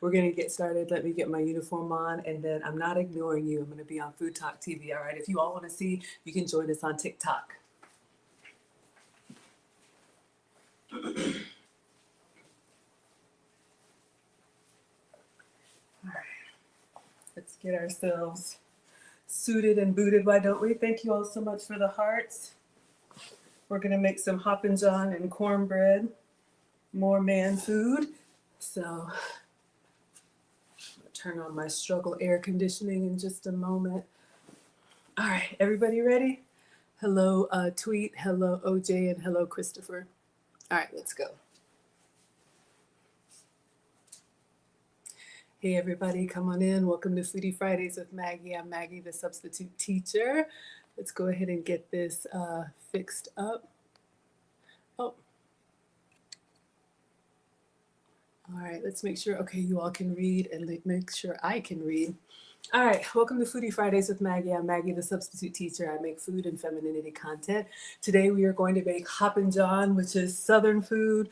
we're going to get started. Let me get my uniform on, and then I'm not ignoring you. I'm going to be on Food Talk TV. All right. If you all want to see, you can join us on TikTok. All right. Let's get ourselves suited and booted, why don't we? Thank you all so much for the hearts. We're going to make some Hoppin and cornbread, more man food. So I'm going to turn on my struggle air conditioning in just a moment. All right, everybody ready? Hello, Tweet. Hello, OJ, and hello, Christopher. All right, let's go. Hey, everybody, come on in. Welcome to Foodie Fridays with Maggie. I'm Maggie, the substitute teacher. Let's go ahead and get this fixed up. Oh. All right, let's make sure, okay, you all can read and make sure I can read. All right, welcome to Foodie Fridays with Maggie. I'm Maggie, the substitute teacher. I make food and femininity content. Today we are going to make Hoppin, which is Southern food,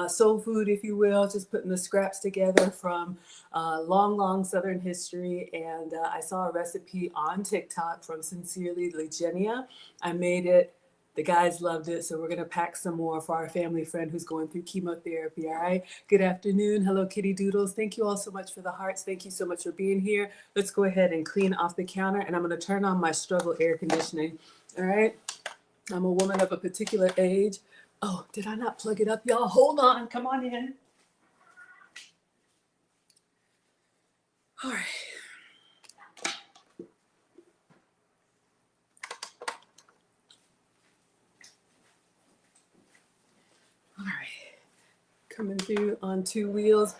soul food, if you will, just putting the scraps together from long Southern history. And I saw a recipe on TikTok from Sincerely Legenia. I made it. The guys loved it, so we're going to pack some more for our family friend who's going through chemotherapy, all right? Good afternoon. Hello, Kitty Doodles. Thank you all so much for the hearts. Thank you so much for being here. Let's go ahead and clean off the counter, and I'm going to turn on my struggle air conditioning, all right? I'm a woman of a particular age. Oh, did I not plug it up, y'all? Hold on. Come on in. All right. All right, coming through on 2 wheels.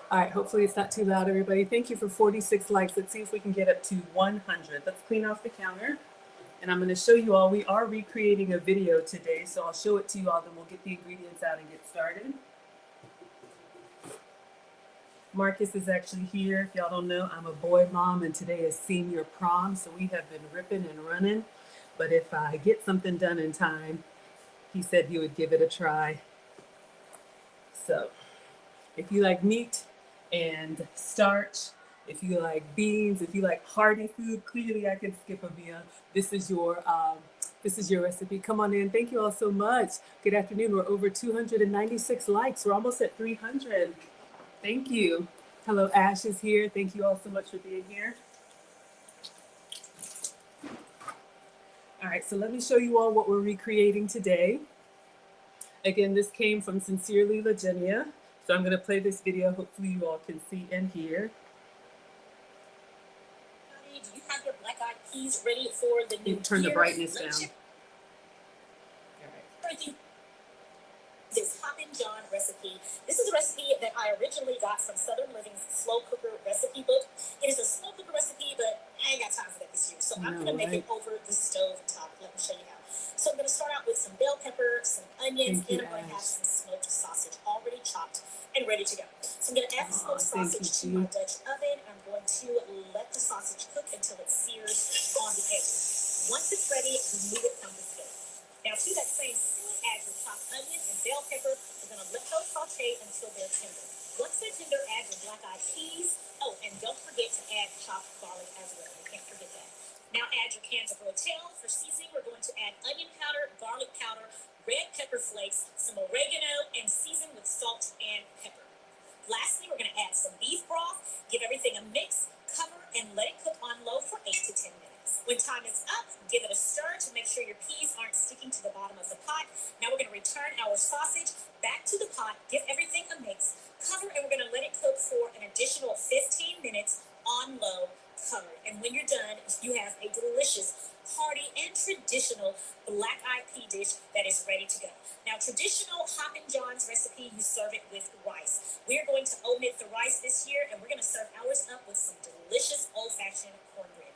All right, hopefully it's not too loud, everybody. Thank you for 46 likes. Let's see if we can get up to 100. Let's clean off the counter. And I'm going to show you all, we are recreating a video today, so I'll show it to you all, then we'll get the ingredients out and get started. Marcus is actually here. If y'all don't know, I'm a boy mom, and today is senior prom, so we have been ripping and running. But if I get something done in time, he said he would give it a try. So if you like meat and starch, if you like beans, if you like hearty food, clearly I can skip a meal. This is your recipe. Come on in. Thank you all so much. Good afternoon. We're over 296 likes. We're almost at 300. Thank you. Hello, Ash is here. Thank you all so much for being here. All right, so let me show you all what we're recreating today. Again, this came from Sincerely Legenia. So I'm going to play this video. Hopefully you all can see and hear. Do you have your black-eyed peas ready for the new year? Turn the brightness down. All right. This Hoppin recipe. This is a recipe that I originally got from Southern Living's slow cooker recipe book. It is a slow cooker recipe, but I ain't got time for that this year. So I'm going to make it over the stove top. Let me show you how. So I'm going to start out with some bell pepper, some onions, and I'm going to have some smoked sausage already chopped and ready to go. So I'm going to add the smoked sausage to my Dutch oven. I'm going to let the sausage cook until it sears on the edges. Once it's ready, remove it from the stove. Now to that same skillet, add your chopped onion and bell pepper. We're going to let those saute until they're tender. Once they're tender, add your black-eyed peas. Oh, and don't forget to add chopped garlic as well. You can't forget that. Now add your cans of rotel. For seasoning, we're going to add onion powder, garlic powder, red pepper flakes, some oregano, and season with salt and pepper. Lastly, we're going to add some beef broth, give everything a mix, cover, and let it cook on low for 8 to 10 minutes. When time is up, give it a stir to make sure your peas aren't sticking to the bottom of the pot. Now we're going to return our sausage back to the pot, give everything a mix, cover, and we're going to let it cook for an additional 15 minutes on low, covered. And when you're done, you have a delicious, hearty, and traditional black-eyed pea dish that is ready to go. Now, traditional Hoppin John's recipe, you serve it with rice. We're going to omit the rice this year, and we're going to serve ours up with some delicious old-fashioned cornbread.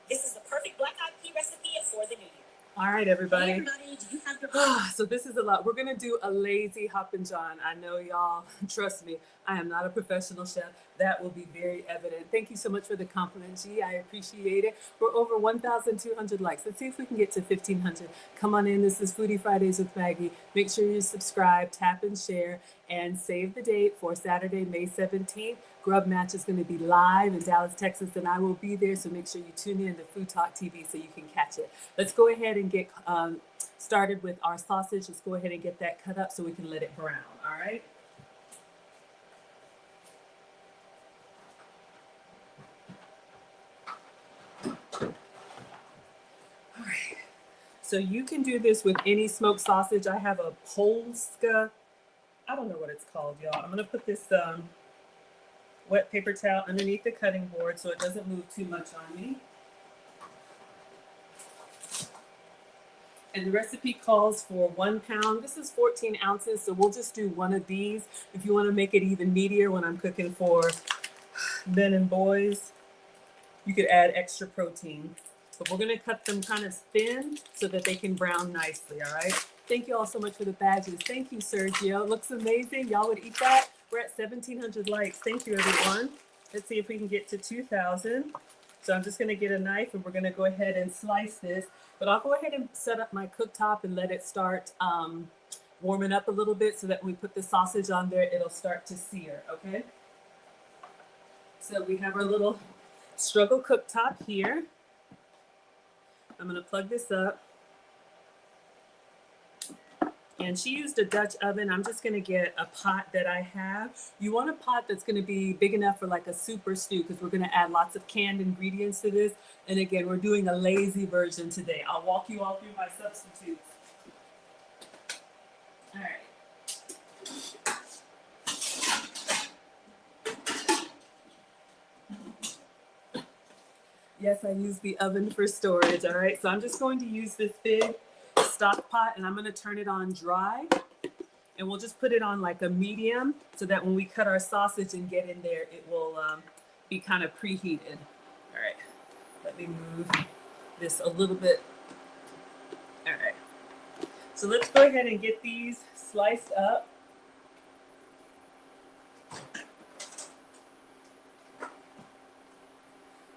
This is the perfect black-eyed pea recipe for the new year. All right, everybody. Hey, everybody, do you have your So this is a lot. We're going to do a lazy Hoppin John. I know y'all, trust me, I am not a professional chef. that will be very evident. Thank you so much for the compliment, G. I appreciate it. We're over 1,200 likes. Let's see if we can get to 1,500. Come on in. This is Foodie Fridays with Maggie. Make sure you subscribe, tap and share, and save the date for Saturday, May 17th. Grub Match is going to be live in Dallas, Texas, and I will be there. So make sure you tune in to Food Talk TV so you can catch it. Let's go ahead and get started with our sausage. Let's go ahead and get that cut up so we can let it brown. All right. All right. So you can do this with any smoked sausage. I have a Polska. I don't know what it's called, y'all. I'm going to put this wet paper towel underneath the cutting board so it doesn't move too much on me. And the recipe calls for 1 pound. This is 14 ounces, so we'll just do one of these. If you want to make it even meatier when I'm cooking for men and boys, you could add extra protein. But we're going to cut them kind of thin so that they can brown nicely, all right? Thank you all so much for the badges. Thank you, Sergio. It looks amazing. Y'all would eat that? We're at 1,700 likes. Thank you, everyone. Let's see if we can get to 2,000. So I'm just going to get a knife and we're going to go ahead and slice this. But I'll go ahead and set up my cooktop and let it start warming up a little bit so that when we put the sausage on there, it'll start to sear, okay? So we have our little struggle cooktop here. I'm going to plug this up. And she used a Dutch oven. I'm just going to get a pot that I have. You want a pot that's going to be big enough for like a soup or stew because we're going to add lots of canned ingredients to this. And again, we're doing a lazy version today. I'll walk you all through my substitutes. All right. Yes, I use the oven for storage. All right. So I'm just going to use this big stock pot and I'm going to turn it on dry and we'll just put it on like a medium so that when we cut our sausage and get in there, it will be kind of preheated. All right, let me move this a little bit. All right, so let's go ahead and get these sliced up.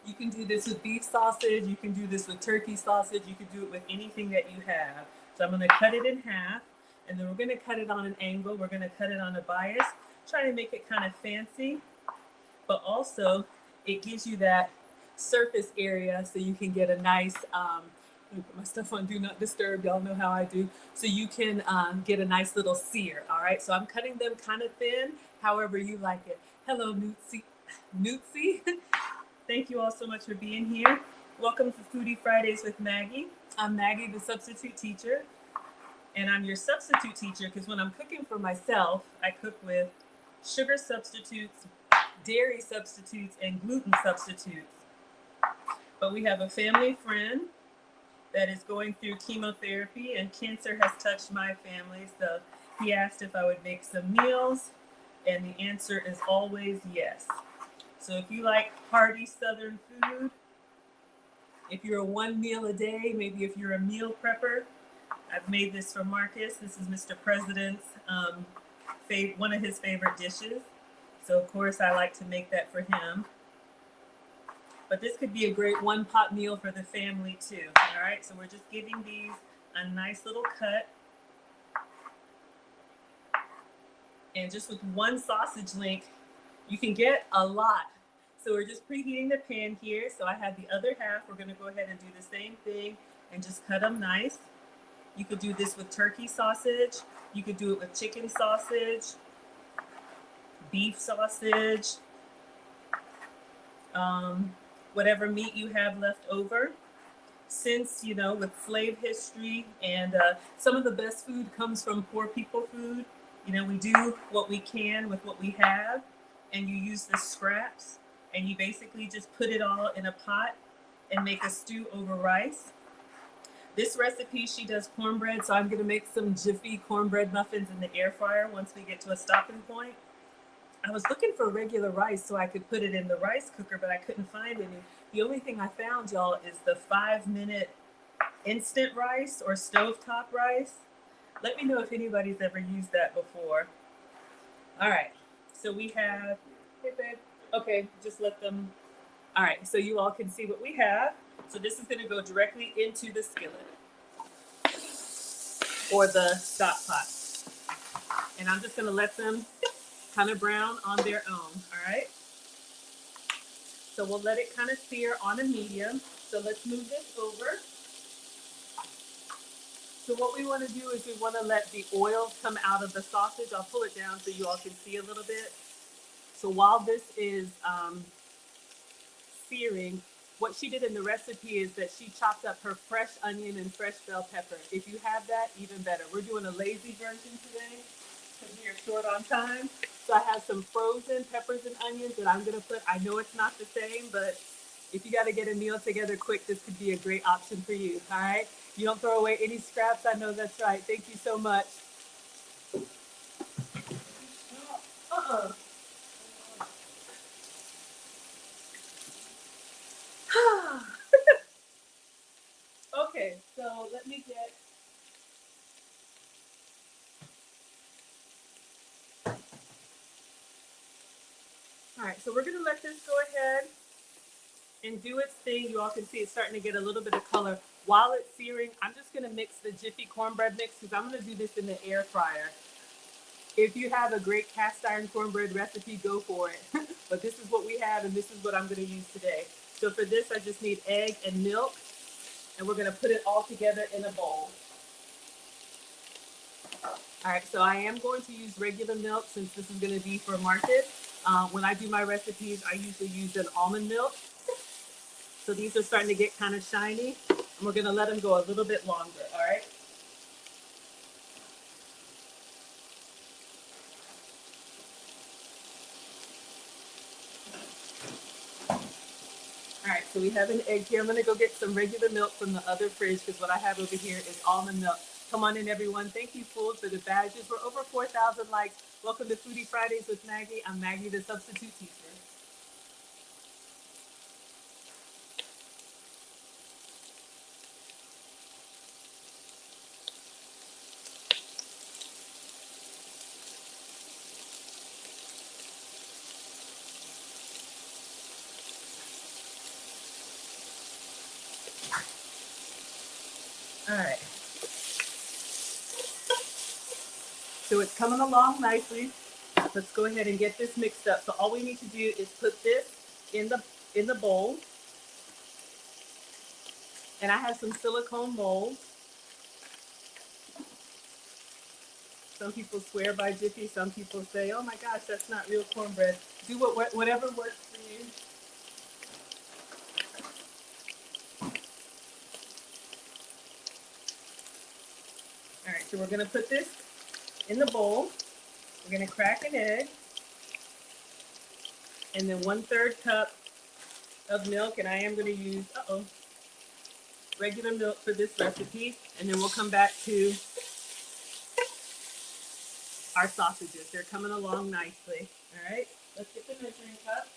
You can do this with beef sausage. You can do this with turkey sausage. You can do it with anything that you have. So I'm going to cut it in half, and then we're going to cut it on an angle. We're going to cut it on a bias, try to make it kind of fancy, but also it gives you that surface area so you can get a nice, let me put my stuff on Do Not Disturb. Y'all know how I do. So you can get a nice little sear. All right. So I'm cutting them kind of thin, however you like it. Hello, Newtsy. Thank you all so much for being here. Welcome to Foodie Fridays with Maggie. I'm Maggie, the substitute teacher. And I'm your substitute teacher because when I'm cooking for myself, I cook with sugar substitutes, dairy substitutes, and gluten substitutes. But we have a family friend that is going through chemotherapy and cancer has touched my family. So he asked if I would make some meals, and the answer is always yes. So if you like hearty Southern food, if you're a one meal a day, maybe if you're a meal prepper, I've made this for Marcus. This is Mr. President's one of his favorite dishes. So of course I like to make that for him. But this could be a great one pot meal for the family too. All right, so we're just giving these a nice little cut. And just with one sausage link, you can get a lot. So we're just preheating the pan here. So I have the other half. We're going to go ahead and do the same thing and just cut them nice. You could do this with turkey sausage. You could do it with chicken sausage, beef sausage, whatever meat you have left over. Since, you know, with slave history and some of the best food comes from poor people food, you know, we do what we can with what we have, and you use the scraps. And you basically just put it all in a pot and make a stew over rice. This recipe, she does cornbread, so I'm gonna make some Jiffy cornbread muffins in the air fryer once we get to a stopping point. I was looking for regular rice so I could put it in the rice cooker, but I couldn't find any. The only thing I found, y'all, is the 5-minute instant rice or stovetop rice. Let me know if anybody's ever used that before. All right, so we have, hey babe. Okay, just let them. All right, so you all can see what we have. So this is gonna go directly into the skillet or the stock pot. And I'm just gonna let them kind of brown on their own, all right? So we'll let it kind of sear on a medium. So let's move this over. So what we want to do is we want to let the oil come out of the sausage. I'll pull it down so you all can see a little bit. So while this is searing, what she did in the recipe is that she chopped up her fresh onion and fresh bell pepper. If you have that, even better. We're doing a lazy version today because we are short on time. So I have some frozen peppers and onions that I'm going to put. I know it's not the same, but if you got to get a meal together quick, this could be a great option for you. All right. You don't throw away any scraps. I know that's right. Thank you so much. Uh-uh. Okay, so let me get. All right, so we're gonna let this go ahead and do its thing. You all can see it's starting to get a little bit of color. While it's searing, I'm just gonna mix the Jiffy cornbread mix because I'm gonna do this in the air fryer. If you have a great cast iron cornbread recipe, go for it. But this is what we have and this is what I'm gonna use today. So for this, I just need egg and milk and we're gonna put it all together in a bowl. All right, so I am going to use regular milk since this is gonna be for market. When I do my recipes, I usually use an almond milk. So these are starting to get kind of shiny and we're gonna let them go a little bit longer, all right? All right, so we have an egg here. I'm gonna go get some regular milk from the other fridge because what I have over here is almond milk. Come on in, everyone. Thank you, Food, for the badges. We're over 4,000 likes. Welcome to Foodie Fridays with Maggie. I'm Maggie, the substitute teacher. All right. So it's coming along nicely. Let's go ahead and get this mixed up. So all we need to do is put this in the bowl. And I have some silicone molds. Some people swear by Jiffy. Some people say, "Oh my gosh, that's not real cornbread." Do whatever works for you. All right, so we're gonna put this in the bowl. We're gonna crack an egg, and then 1/3 cup of milk. And I am gonna use regular milk for this recipe. And then we'll come back to our sausages. They're coming along nicely. All right, let's get the measuring cup.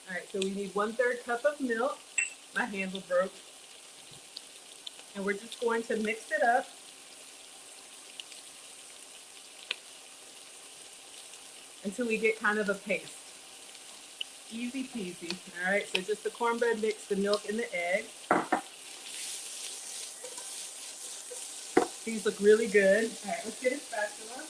All right, so we need 1/3 cup of milk. My handle broke. And we're just going to mix it up. Until we get kind of a paste. Easy peasy. All right, so just the cornbread mix, the milk, and the egg. These look really good. All right, let's get a spatula.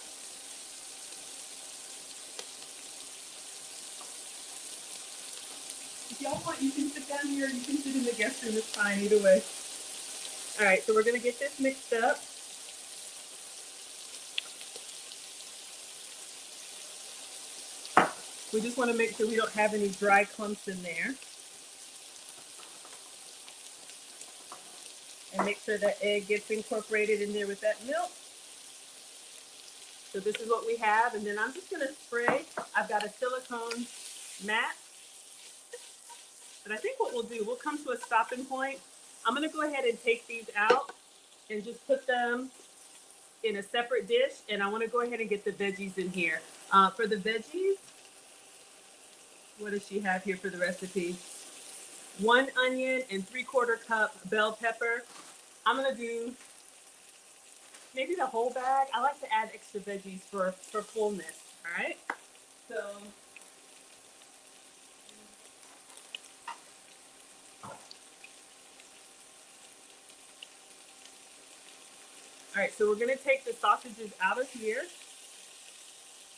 If y'all want, you can sit down here. You can sit in the guest room. It's fine either way. All right, so we're gonna get this mixed up. We just want to make sure we don't have any dry clumps in there. And make sure that egg gets incorporated in there with that milk. So this is what we have. And then I'm just gonna spray. I've got a silicone mat. But I think what we'll do, we'll come to a stopping point. I'm gonna go ahead and take these out and just put them in a separate dish. And I wanna go ahead and get the veggies in here. For the veggies, what does she have here for the recipe? 1 onion and 3/4 cup bell pepper. I'm gonna do maybe the whole bag. I like to add extra veggies for fullness. All right. So all right, so we're gonna take the sausages out of here,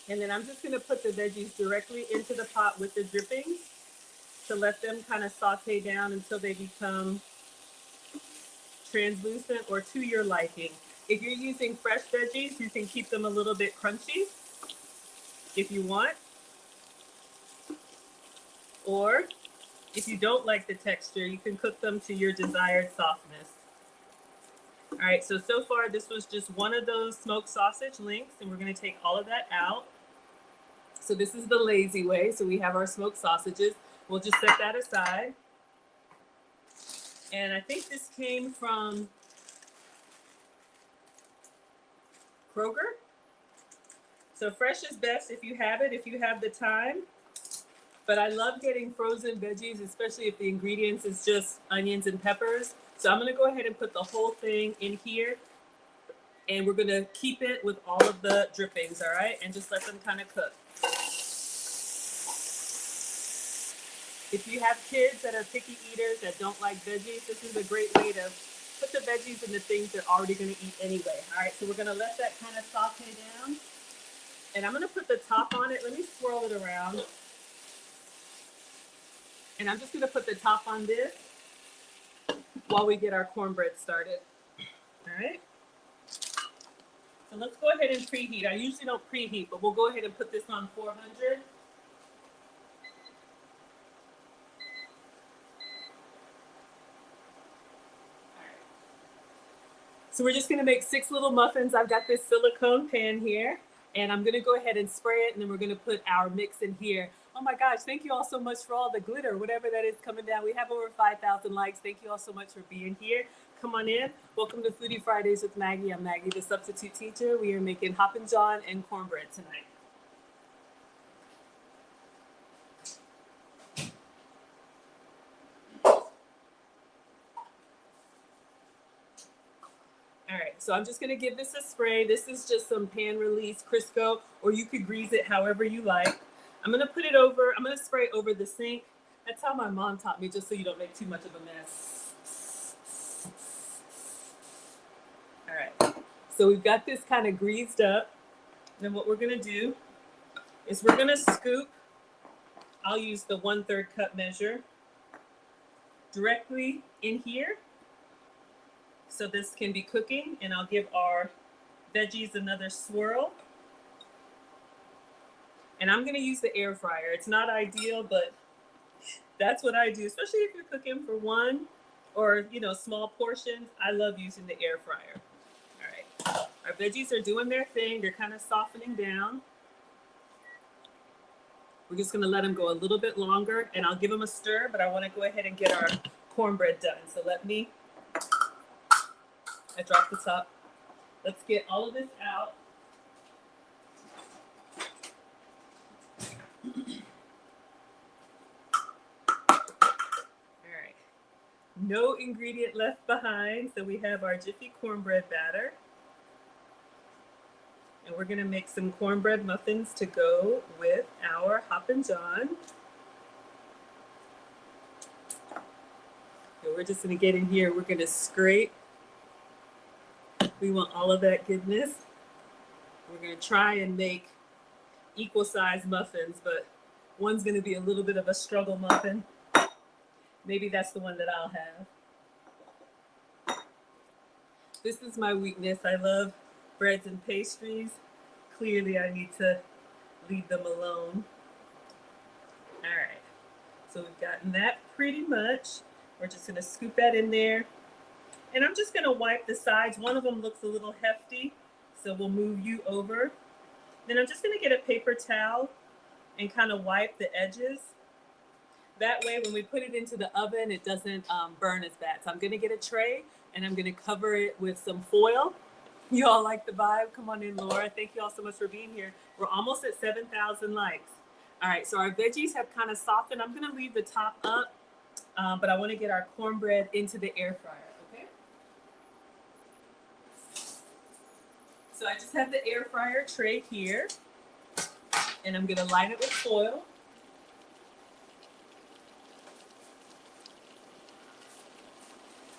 and then I'm just gonna put the veggies directly into the pot with the drippings to let them kind of saute down until they become translucent or to your liking. If you're using fresh veggies, you can keep them a little bit crunchy if you want, or if you don't like the texture, you can cook them to your desired softness. All right, so far this was just one of those smoked sausage links, and we're gonna take all of that out. So this is the lazy way. So we have our smoked sausages. We'll just set that aside. And I think this came from Kroger. So fresh is best if you have it, if you have the time. But I love getting frozen veggies, especially if the ingredients is just onions and peppers. So I'm gonna go ahead and put the whole thing in here, and we're gonna keep it with all of the drippings, all right? And just let them kind of cook. If you have kids that are picky eaters that don't like veggies, this is a great way to put the veggies in the things they're already gonna eat anyway. All right, so we're gonna let that kind of saute down. And I'm gonna put the top on it. Let me swirl it around. And I'm just gonna put the top on this while we get our cornbread started. All right. So let's go ahead and preheat. I usually don't preheat, but we'll go ahead and put this on 400. So we're just gonna make 6 little muffins. I've got this silicone pan here, and I'm gonna go ahead and spray it, and then we're gonna put our mix in here. Oh my gosh, thank you all so much for all the glitter, whatever that is coming down. We have over 5,000 likes. Thank you all so much for being here. Come on in. Welcome to Foodie Fridays with Maggie. I'm Maggie, the substitute teacher. We are making Hoppin John and cornbread tonight. All right, so I'm just gonna give this a spray. This is just some pan release Crisco, or you could grease it however you like. I'm gonna put it over, I'm gonna spray over the sink. That's how my mom taught me, just so you don't make too much of a mess. All right, so we've got this kind of greased up. Then what we're gonna do is we're gonna scoop, I'll use the 1/3 cup measure, directly in here. So this can be cooking, and I'll give our veggies another swirl. And I'm gonna use the air fryer. It's not ideal, but that's what I do, especially if you're cooking for one or, small portions. I love using the air fryer. All right, our veggies are doing their thing. They're kind of softening down. We're just gonna let them go a little bit longer, and I'll give them a stir, but I wanna go ahead and get our cornbread done. So I dropped the top. Let's get all of this out. All right. No ingredient left behind. So we have our Jiffy cornbread batter. And we're gonna make some cornbread muffins to go with our Hoppin John. So we're just gonna get in here. We're gonna scrape. We want all of that goodness. We're gonna try and make equal size muffins, but one's gonna be a little bit of a struggle muffin. Maybe that's the one that I'll have. This is my weakness. I love breads and pastries. Clearly I need to leave them alone. All right, so we've gotten that pretty much. We're just gonna scoop that in there. And I'm just gonna wipe the sides. One of them looks a little hefty, so we'll move you over. Then I'm just gonna get a paper towel and kind of wipe the edges. That way, when we put it into the oven, it doesn't burn as bad. So I'm gonna get a tray, and I'm gonna cover it with some foil. You all like the vibe? Come on in, Laura. Thank you all so much for being here. We're almost at 7,000 likes. All right, so our veggies have kind of softened. I'm gonna leave the top up, but I wanna get our cornbread into the air fryer. So I just have the air fryer tray here, and I'm gonna line it with foil.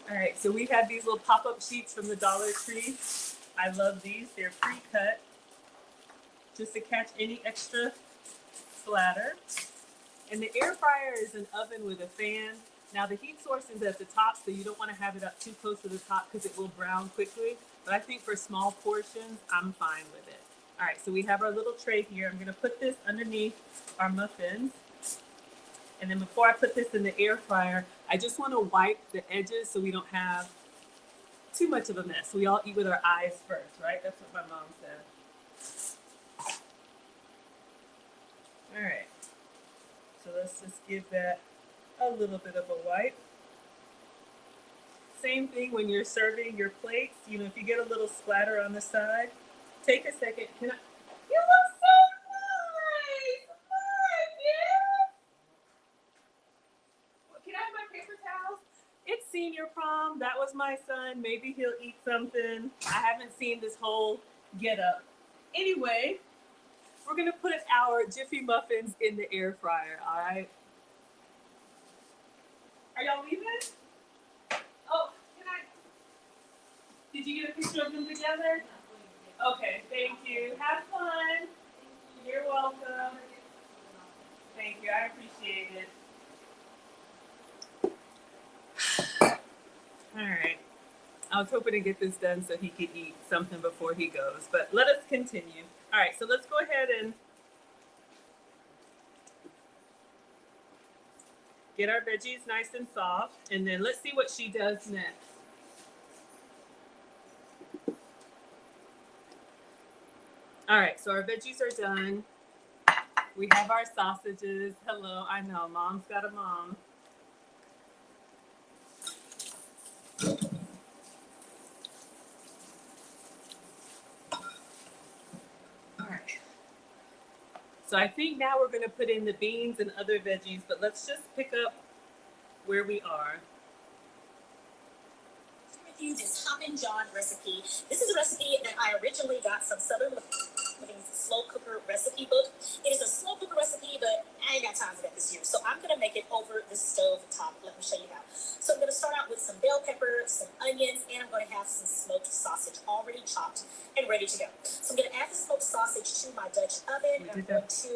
All right, so we have these little pop-up sheets from the Dollar Tree. I love these. They're pre-cut just to catch any extra splatter. And the air fryer is an oven with a fan. Now the heat source is at the top, so you don't want to have it up too close to the top because it will brown quickly. But I think for small portions, I'm fine with it. All right, so we have our little tray here. I'm gonna put this underneath our muffins. And then before I put this in the air fryer, I just want to wipe the edges so we don't have too much of a mess. We all eat with our eyes first, right? That's what my mom said. All right. So let's just give that a little bit of a wipe. Same thing when you're serving your plates. You know, if you get a little splatter on the side, take a second. Can I? You look so nice. Can I have my paper towels? It's senior prom. That was my son. Maybe he'll eat something. I haven't seen this whole get up. Anyway, we're gonna put our Jiffy muffins in the air fryer. All right. Are y'all leaving? Oh, can I? Did you get a picture of them together? Okay, thank you. Have fun. You're welcome. Thank you. I appreciate it. All right. I was hoping to get this done so he could eat something before he goes, but let us continue. All right, so let's go ahead and get our veggies nice and soft, and then let's see what she does next. All right, so our veggies are done. We have our sausages. Hello, I know, mom's got a mom. All right. So I think now we're gonna put in the beans and other veggies, but let's just pick up where we are. You this Hoppin recipe. This is a recipe that I originally got from Southern Living's slow cooker recipe book. It is a slow cooker recipe, but I ain't got time for that this year. So I'm gonna make it over the stove top. Let me show you how. So I'm gonna start out with some bell pepper, some onions, and I'm gonna have some smoked sausage already chopped and ready to go. So I'm gonna add the smoked sausage to my Dutch oven. I'm going to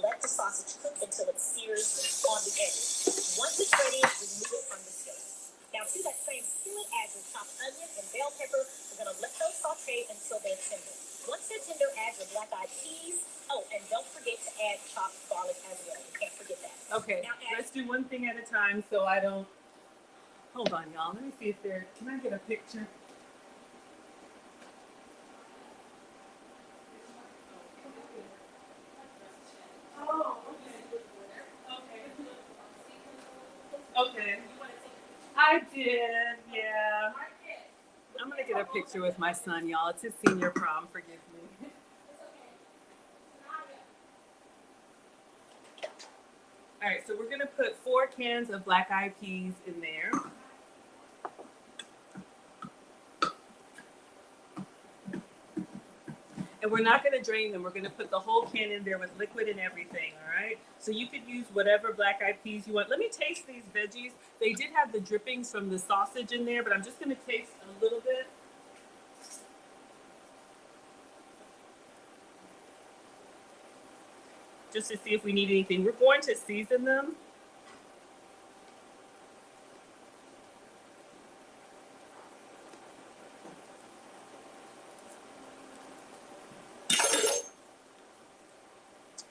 let the sausage cook until it sears on the edges. Once it's ready, remove it from the skillet. Now to that same skillet, add your chopped onion and bell pepper. We're gonna let those saute until they're tender. Once they're tender, add your black-eyed peas. Oh, and don't forget to add chopped garlic as well. You can't forget that. Okay, now let's do one thing at a time so I don't... Hold on, y'all. Let me see if there... Can I get a picture? Oh, okay. Okay. I did, yeah. I'm gonna get a picture with my son, y'all. It's his senior prom, forgive me. All right, so we're gonna put 4 cans of black-eyed peas in there. And we're not gonna drain them. We're gonna put the whole can in there with liquid and everything, all right? So you could use whatever black-eyed peas you want. Let me taste these veggies. They did have the drippings from the sausage in there, but I'm just gonna taste a little bit. Just to see if we need anything. We're going to season them.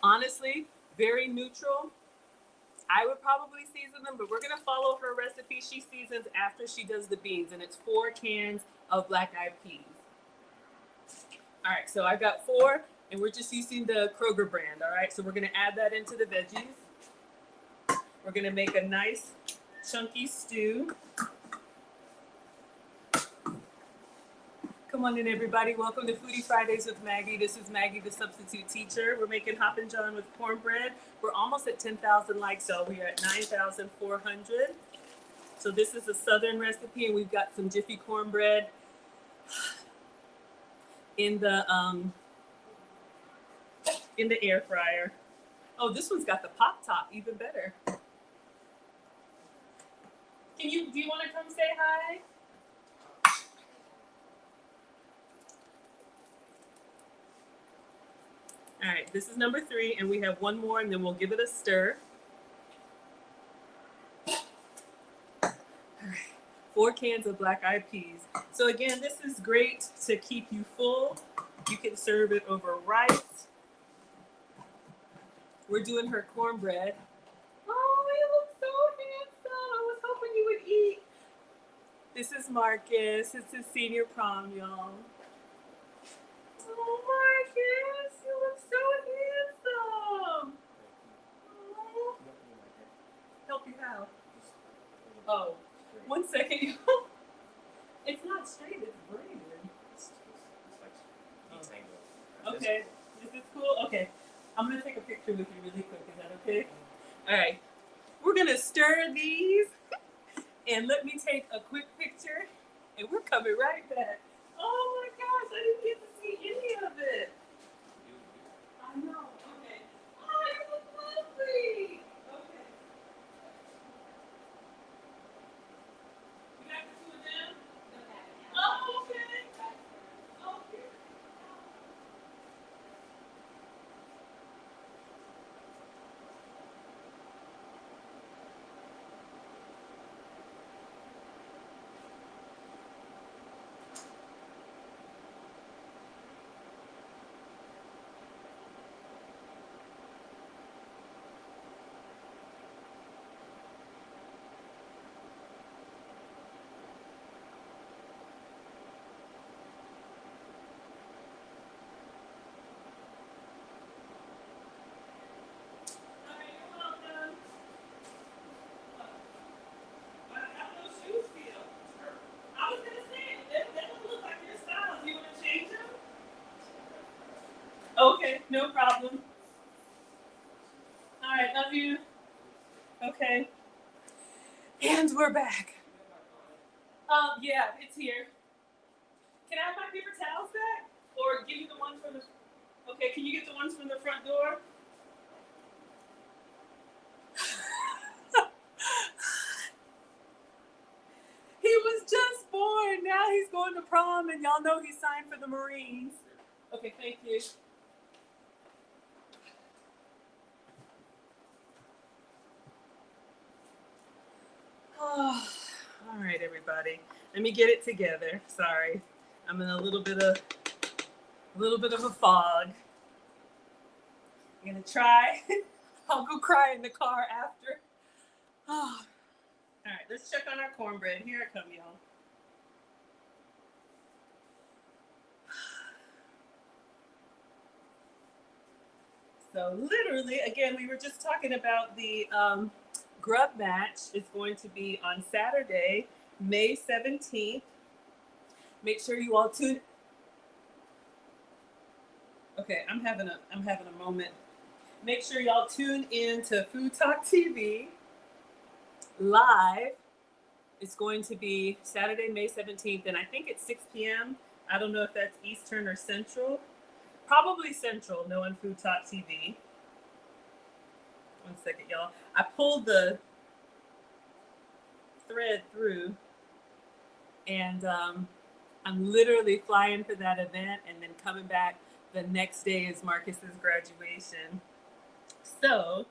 Honestly, very neutral. I would probably season them, but we're gonna follow her recipe. She seasons after she does the beans, and it's 4 cans of black-eyed peas. All right, so I got 4, and we're just using the Kroger brand, all right? So we're gonna add that into the veggies. We're gonna make a nice chunky stew. Come on in, everybody. Welcome to Foodie Fridays with Maggie. This is Maggie, the substitute teacher. We're making Hoppin with cornbread. We're almost at 10,000 likes, so we are at 9,400. So this is a Southern recipe, and we've got some Jiffy cornbread. in the air fryer. Oh, this one's got the pop top, even better. Do you want to come say hi? All right, this is number 3, and we have one more, and then we'll give it a stir. All right, 4 cans of black eyed peas. So again, this is great to keep you full. You can serve it over rice. We're doing her cornbread. Oh, you look so handsome. I was hoping you would eat. This is Marcus. It's his senior prom, y'all. Oh, Marcus, you look so handsome. Oh. Help you how? Oh, 1 second. It's not straight, it's braided. Okay, is this cool? Okay, I'm gonna take a picture with you really quick. Is that okay? All right, we're gonna stir these, and let me take a quick picture, and we're coming right back. Oh my gosh, I didn't get to see any of it. I know. Okay. Oh, you look lovely. Okay. You got the 2 of them? Oh, okay. Oh, here. Okay, no problem. All right, love you. Okay. And we're back. Yeah, it's here. Can I have my paper towels back? Or give you the ones from the... Okay, can you get the ones from the front door? He was just born. Now he's going to prom, and y'all know he signed for the Marines. Okay, thank you. Oh, all right, everybody. Let me get it together. Sorry, I'm in a little bit of a fog. I'm gonna try. I'll go cry in the car after. Oh. All right, let's check on our cornbread. Here it comes, y'all. So literally, again, we were just talking about the grub match. It's going to be on Saturday, May 17th. Make sure you all tune. Okay, I'm having a moment. Make sure y'all tune in to Food Talk TV live. It's going to be Saturday, May 17th, and I think it's 6 p.m. I don't know if that's Eastern or Central. Probably Central, knowing Food Talk TV. 1 second, y'all. I pulled the thread through, and I'm literally flying for that event and then coming back. The next day is Marcus's graduation. So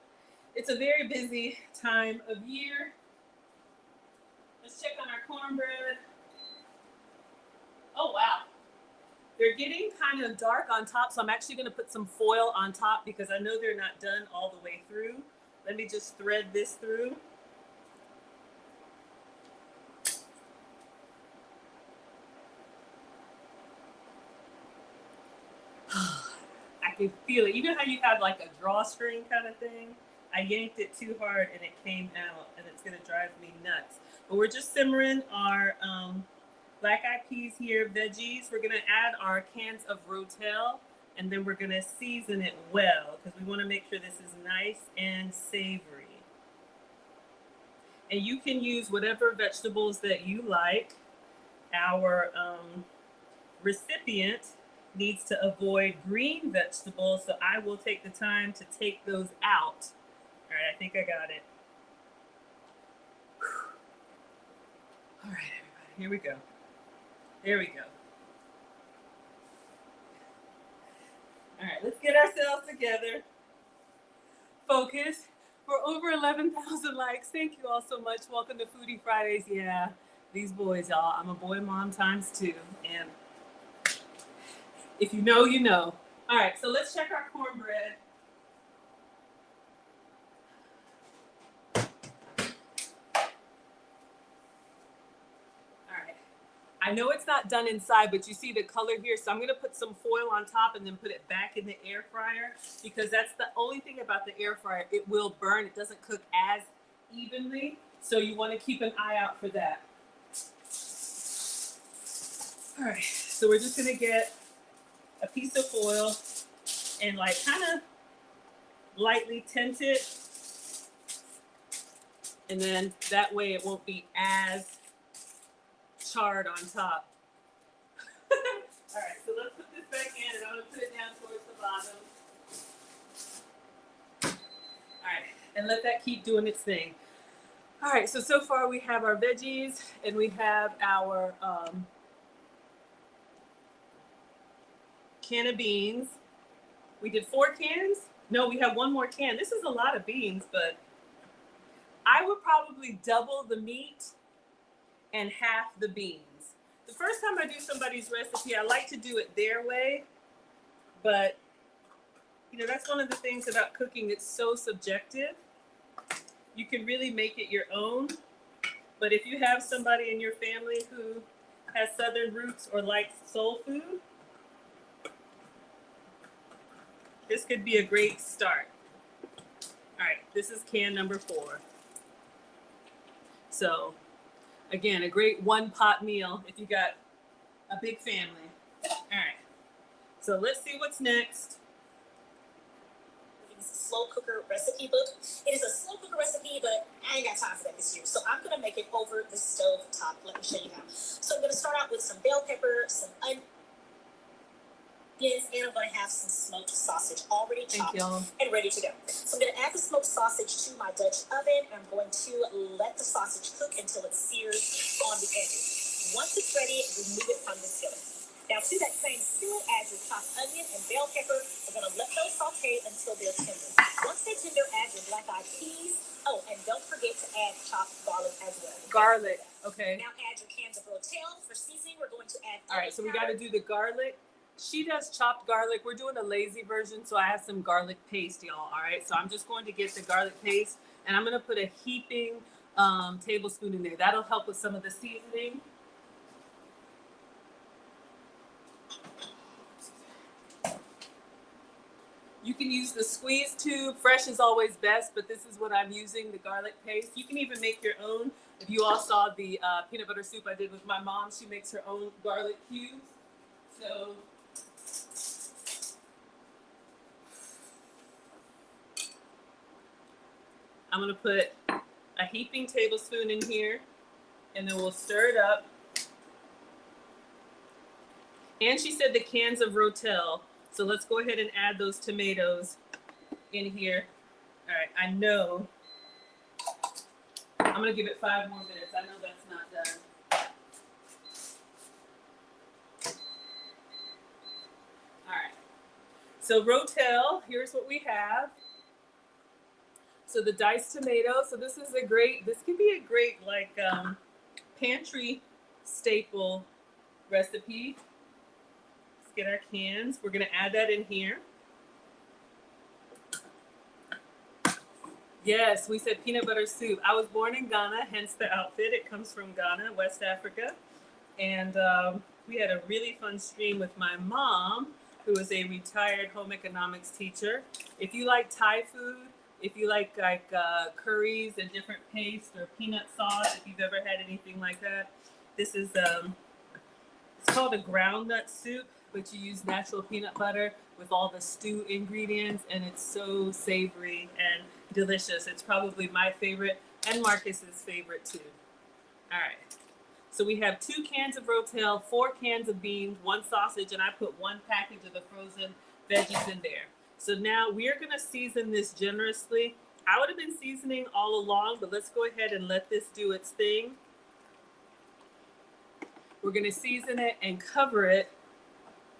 it's a very busy time of year. Let's check on our cornbread. Oh, wow. They're getting kind of dark on top, so I'm actually going to put some foil on top because I know they're not done all the way through. Let me just thread this through. I can feel it. You know how you have like a drawstring kind of thing? I yanked it too hard and it came out, and it's going to drive me nuts. But we're just simmering our black eyed peas here, veggies. We're going to add our cans of Rotel, and then we're going to season it well because we want to make sure this is nice and savory. And you can use whatever vegetables that you like. Our recipient needs to avoid green vegetables, so I will take the time to take those out. All right, I think I got it. All right, everybody, here we go. There we go. All right, let's get ourselves together. Focus. We're over 11,000 likes. Thank you all so much. Welcome to Foodie Fridays. Yeah, these boys, y'all. I'm a boy mom times 2. And if you know, you know. All right, so let's check our cornbread. I know it's not done inside, but you see the color here. So I'm going to put some foil on top and then put it back in the air fryer, because that's the only thing about the air fryer. It will burn. It doesn't cook as evenly. So you want to keep an eye out for that. All right. So we're just going to get a piece of foil and like kind of lightly tint it. And then that way it won't be as charred on top. All right, so let's put this back in, and I'm gonna put it down towards the bottom. All right, and let that keep doing its thing. All right, so far we have our veggies, and we have our can of beans. We did 4 cans. No, we have 1 more can. This is a lot of beans, but I would probably double the meat and half the beans. The first time I do somebody's recipe, I like to do it their way, but you know, that's one of the things about cooking. It's so subjective. You can really make it your own, but if you have somebody in your family who has Southern roots or likes soul food, this could be a great start. All right, this is can number 4. So again, a great 1-pot meal if you got a big family. All right, so let's see what's next. It's a slow cooker recipe book. It is a slow cooker recipe, but I ain't got time for that this year. So I'm gonna make it over the stove top. Let me show you how. So I'm gonna start out with some bell pepper, some onions, and I'm gonna have some smoked sausage already chopped and ready to go. So I'm gonna add the smoked sausage to my Dutch oven. I'm going to let the sausage cook until it sears on the edges. Once it's ready, remove it from the skillet. Now to that same skillet, add your chopped onion and bell pepper. We're gonna let those saute until they're tender. Once they're tender, add your black-eyed peas. Oh, and don't forget to add chopped garlic as well. Garlic, okay. Now add your cans of rotel. For seasoning, we're going to add. All right, so we got to do the garlic. She does chopped garlic. We're doing a lazy version, so I have some garlic paste, y'all. All right, so I'm just going to get the garlic paste, and I'm going to put a heaping tablespoon in there. That'll help with some of the seasoning. You can use the squeeze tube. Fresh is always best, but this is what I'm using, the garlic paste. You can even make your own. If you all saw the peanut butter soup I did with my mom, she makes her own garlic cubes. So I'm gonna put a heaping tablespoon in here, and then we'll stir it up. And she said the cans of rotel. So let's go ahead and add those tomatoes in here. All right, I know. I'm gonna give it 5 more minutes. I know that's not done. All right, so rotel, here's what we have. So the diced tomatoes. So this is a great, this can be a great like pantry staple recipe. Let's get our cans. We're gonna add that in here. Yes, we said peanut butter soup. I was born in Ghana, hence the outfit. It comes from Ghana, West Africa. And we had a really fun stream with my mom, who is a retired home economics teacher. If you like Thai food, if you like curries and different paste or peanut sauce, if you've ever had anything like that, this is, it's called a groundnut soup, but you use natural peanut butter with all the stew ingredients, and it's so savory and delicious. It's probably my favorite and Marcus's favorite too. All right. So we have 2 cans of rotel, 4 cans of beans, 1 sausage, and I put 1 package of the frozen veggies in there. So now we're gonna season this generously. I would have been seasoning all along, but let's go ahead and let this do its thing. We're gonna season it and cover it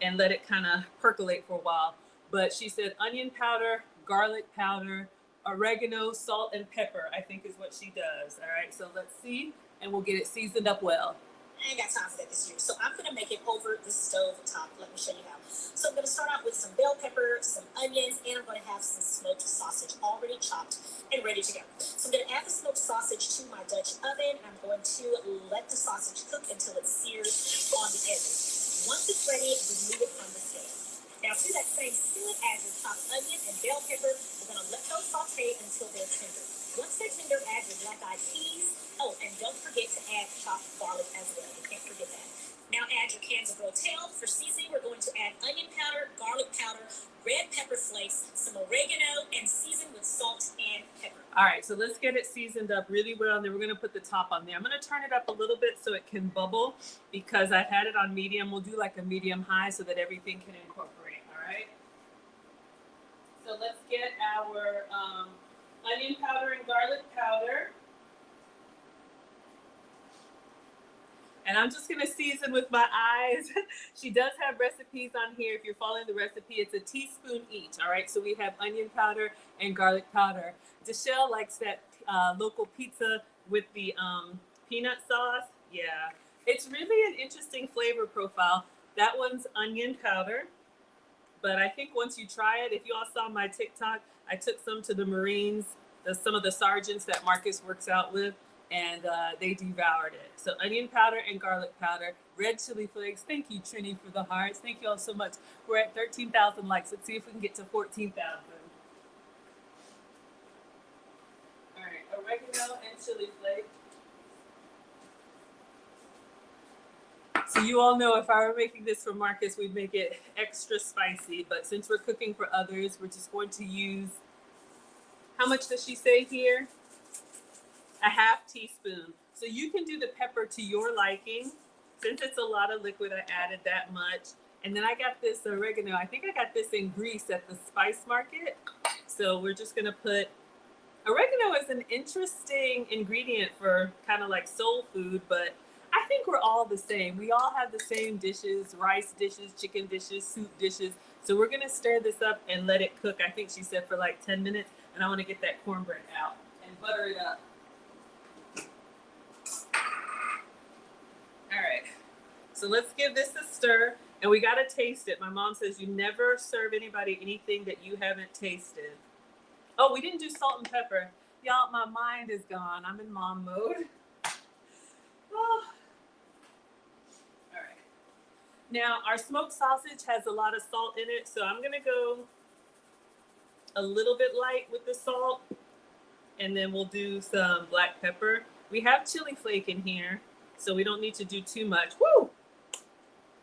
and let it kind of percolate for a while. But she said onion powder, garlic powder, oregano, salt, and pepper, I think is what she does. All right, so let's see, and we'll get it seasoned up well. I ain't got time for that this year, so I'm gonna make it over the stove top. Let me show you how. So I'm gonna start out with some bell pepper, some onions, and I'm gonna have some smoked sausage already chopped and ready to go. So I'm gonna add the smoked sausage to my Dutch oven. I'm going to let the sausage cook until it sears on the edges. Once it's ready, remove it from the stove. Now to that same skillet, add your chopped onion and bell pepper. We're gonna let those saute until they're tender. Once they're tender, add your black-eyed peas. Oh, and don't forget to add chopped garlic as well. You can't forget that. Now add your cans of rotel. For seasoning, we're going to add onion powder, garlic powder, red pepper flakes, some oregano, and season with salt and pepper. All right, so let's get it seasoned up really well, and then we're gonna put the top on there. I'm gonna turn it up a little bit so it can bubble because I had it on medium. We'll do like a medium high so that everything can incorporate, all right? So let's get our onion powder and garlic powder. And I'm just gonna season with my eyes. She does have recipes on here. If you're following the recipe, it's a teaspoon each, all right? So we have onion powder and garlic powder. Deshelle likes that local pizza with the peanut sauce. Yeah, it's really an interesting flavor profile. That one's onion powder. But I think once you try it, if you all saw my TikTok, I took some to the Marines, some of the sergeants that Marcus works out with, and they devoured it. So onion powder and garlic powder, red chili flakes. Thank you, Trini, for the hearts. Thank you all so much. We're at 13,000 likes. Let's see if we can get to 14,000. All right, oregano and chili flakes. So you all know if I were making this for Marcus, we'd make it extra spicy. But since we're cooking for others, we're just going to use, how much does she say here? A half teaspoon. So you can do the pepper to your liking. Since it's a lot of liquid, I added that much. And then I got this oregano. I think I got this in Greece at the spice market. So we're just gonna put, oregano is an interesting ingredient for kind of like soul food, but I think we're all the same. We all have the same dishes, rice dishes, chicken dishes, soup dishes. So we're gonna stir this up and let it cook. I think she said for like 10 minutes. And I wanna get that cornbread out and butter it up. All right, so let's give this a stir, and we gotta taste it. My mom says you never serve anybody anything that you haven't tasted. Oh, we didn't do salt and pepper. Y'all, my mind is gone. I'm in mom mode. Oh. All right. Now, our smoked sausage has a lot of salt in it, so I'm gonna go a little bit light with the salt, and then we'll do some black pepper. We have chili flake in here, so we don't need to do too much. Woo!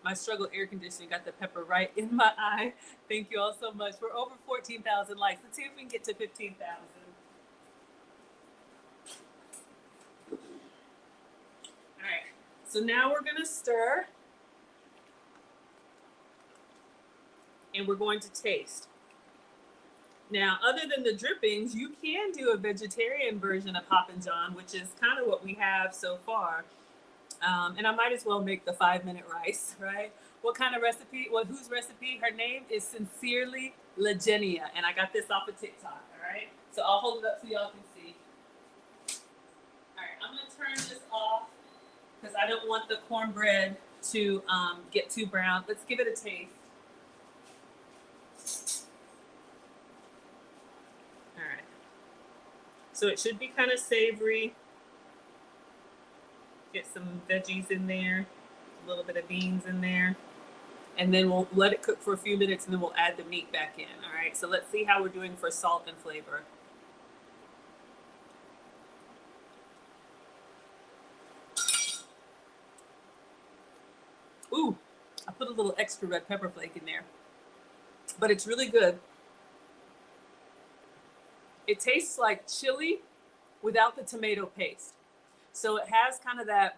My struggle air conditioning got the pepper right in my eye. Thank you all so much. We're over 14,000 likes. Let's see if we can get to 15,000. All right, so now we're gonna stir. And we're going to taste. Now, other than the drippings, you can do a vegetarian version of Hoppin' John, which is kind of what we have so far. And I might as well make the 5-minute rice, right? What kind of recipe? Well, whose recipe? Her name is Sincerely Legenia, and I got this off of TikTok, all right? So I'll hold it up so y'all can see. All right, I'm gonna turn this off because I don't want the cornbread to get too brown. Let's give it a taste. All right. So it should be kind of savory. Get some veggies in there, a little bit of beans in there, and then we'll let it cook for a few minutes and then we'll add the meat back in. All right, so let's see how we're doing for salt and flavor. Ooh, I put a little extra red pepper flake in there, but it's really good. It tastes like chili without the tomato paste. So it has kind of that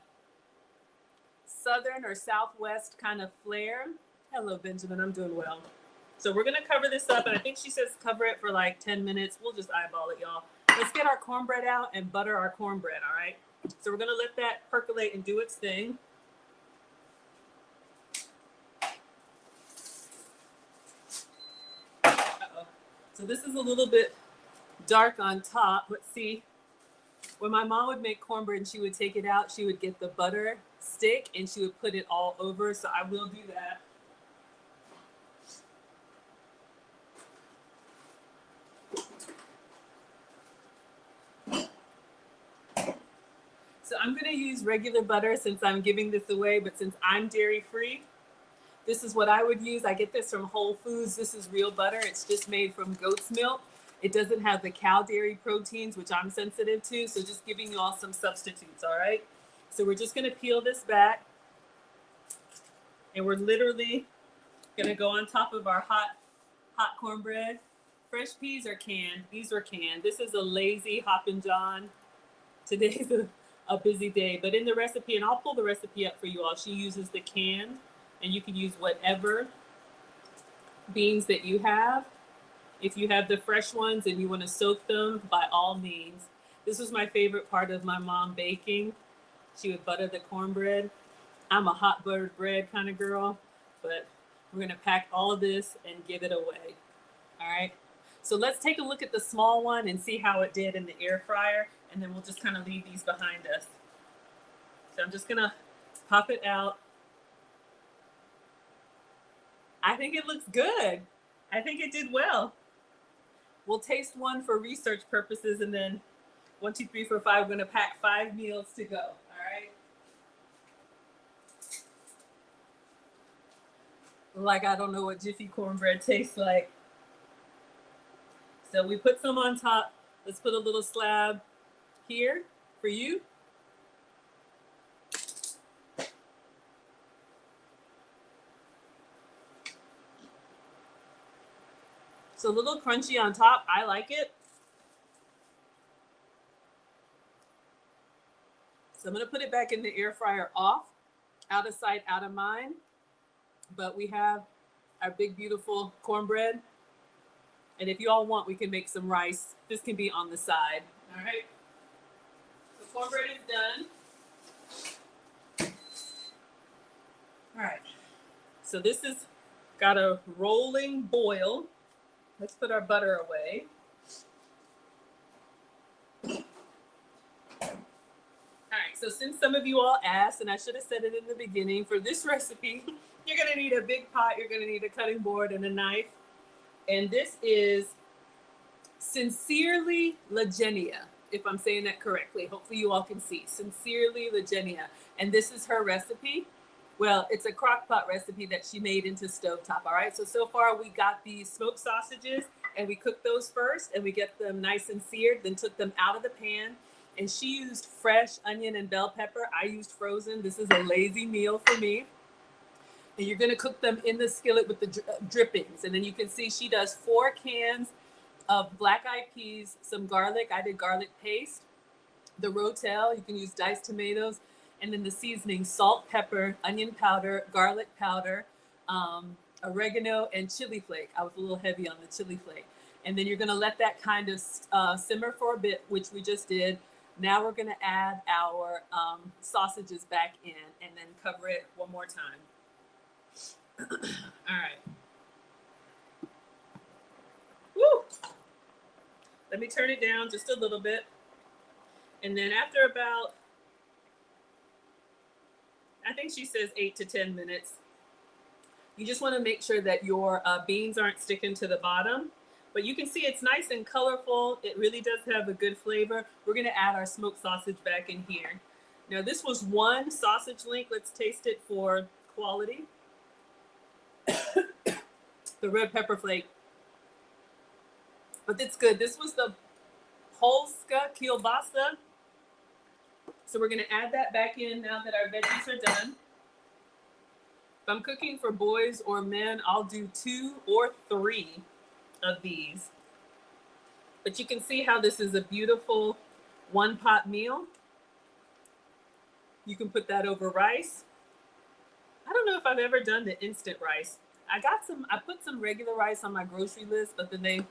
southern or southwest kind of flair. Hello, Benjamin. I'm doing well. So we're going to cover this up. And I think she says cover it for like 10 minutes. We'll just eyeball it, y'all. Let's get our cornbread out and butter our cornbread, all right? So we're going to let that percolate and do its thing. Uh-oh. So this is a little bit dark on top. Let's see. When my mom would make cornbread and she would take it out, she would get the butter stick and she would put it all over. So I will do that. So I'm going to use regular butter since I'm giving this away, but since I'm dairy free, this is what I would use. I get this from Whole Foods. This is real butter. It's just made from goat's milk. It doesn't have the cow dairy proteins, which I'm sensitive to. So just giving you all some substitutes, all right? So we're just going to peel this back. And we're literally going to go on top of our hot cornbread. Fresh peas are canned. These are canned. This is a lazy Hoppin John. Today's a busy day. But in the recipe, and I'll pull the recipe up for you all, she uses the canned. And you can use whatever beans that you have. If you have the fresh ones and you want to soak them, by all means. This was my favorite part of my mom baking. She would butter the cornbread. I'm a hot buttered bread kind of girl, but we're going to pack all of this and give it away. All right. So let's take a look at the small one and see how it did in the air fryer. And then we'll just kind of leave these behind us. So I'm just going to pop it out. I think it looks good. I think it did well. We'll taste one for research purposes, and then 1, 2, 3, 4, 5. We're going to pack 5 meals to go. All right. Like I don't know what Jiffy cornbread tastes like. So we put some on top. Let's put a little slab here for you. It's a little crunchy on top. I like it. So I'm going to put it back in the air fryer off, out of sight, out of mind. But we have our big, beautiful cornbread. And if you all want, we can make some rice. This can be on the side. All right. The cornbread is done. All right. So this has got a rolling boil. Let's put our butter away. All right, so since some of you all asked, and I should have said it in the beginning, for this recipe, you're gonna need a big pot, you're gonna need a cutting board and a knife. And this is Sincerely Lagenia, if I'm saying that correctly. Hopefully you all can see. Sincerely Lagenia. And this is her recipe. Well, it's a crock pot recipe that she made into stovetop, all right? So far we got these smoked sausages and we cooked those first and we get them nice and seared, then took them out of the pan. And she used fresh onion and bell pepper. I used frozen. This is a lazy meal for me. And you're gonna cook them in the skillet with the drippings. And then you can see she does 4 cans of black-eyed peas, some garlic. I did garlic paste, the rotel, you can use diced tomatoes, and then the seasoning, salt, pepper, onion powder, garlic powder, oregano, and chili flake. I was a little heavy on the chili flake. And then you're gonna let that kind of simmer for a bit, which we just did. Now we're gonna add our sausages back in and then cover it one more time. All right. Woo! Let me turn it down just a little bit. And then after about, I think she says 8 to 10 minutes, you just want to make sure that your beans aren't sticking to the bottom. But you can see it's nice and colorful. It really does have a good flavor. We're going to add our smoked sausage back in here. Now, this was 1 sausage link. Let's taste it for quality. The red pepper flake. But it's good. This was the Polska kielbasa. So we're going to add that back in now that our veggies are done. If I'm cooking for boys or men, I'll do 2 or 3 of these. But you can see how this is a beautiful 1-pot meal. You can put that over rice. I don't know if I've ever done the instant rice. I put some regular rice on my grocery list, but then they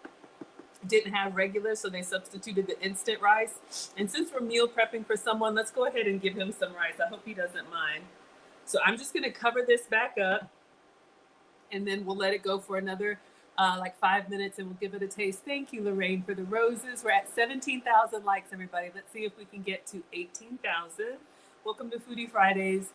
didn't have regular, so they substituted the instant rice. And since we're meal prepping for someone, let's go ahead and give him some rice. I hope he doesn't mind. So I'm just gonna cover this back up, and then we'll let it go for another like 5 minutes, and we'll give it a taste. Thank you, Lorraine, for the roses. We're at 17,000 likes, everybody. Let's see if we can get to 18,000. Welcome to Foodie Fridays.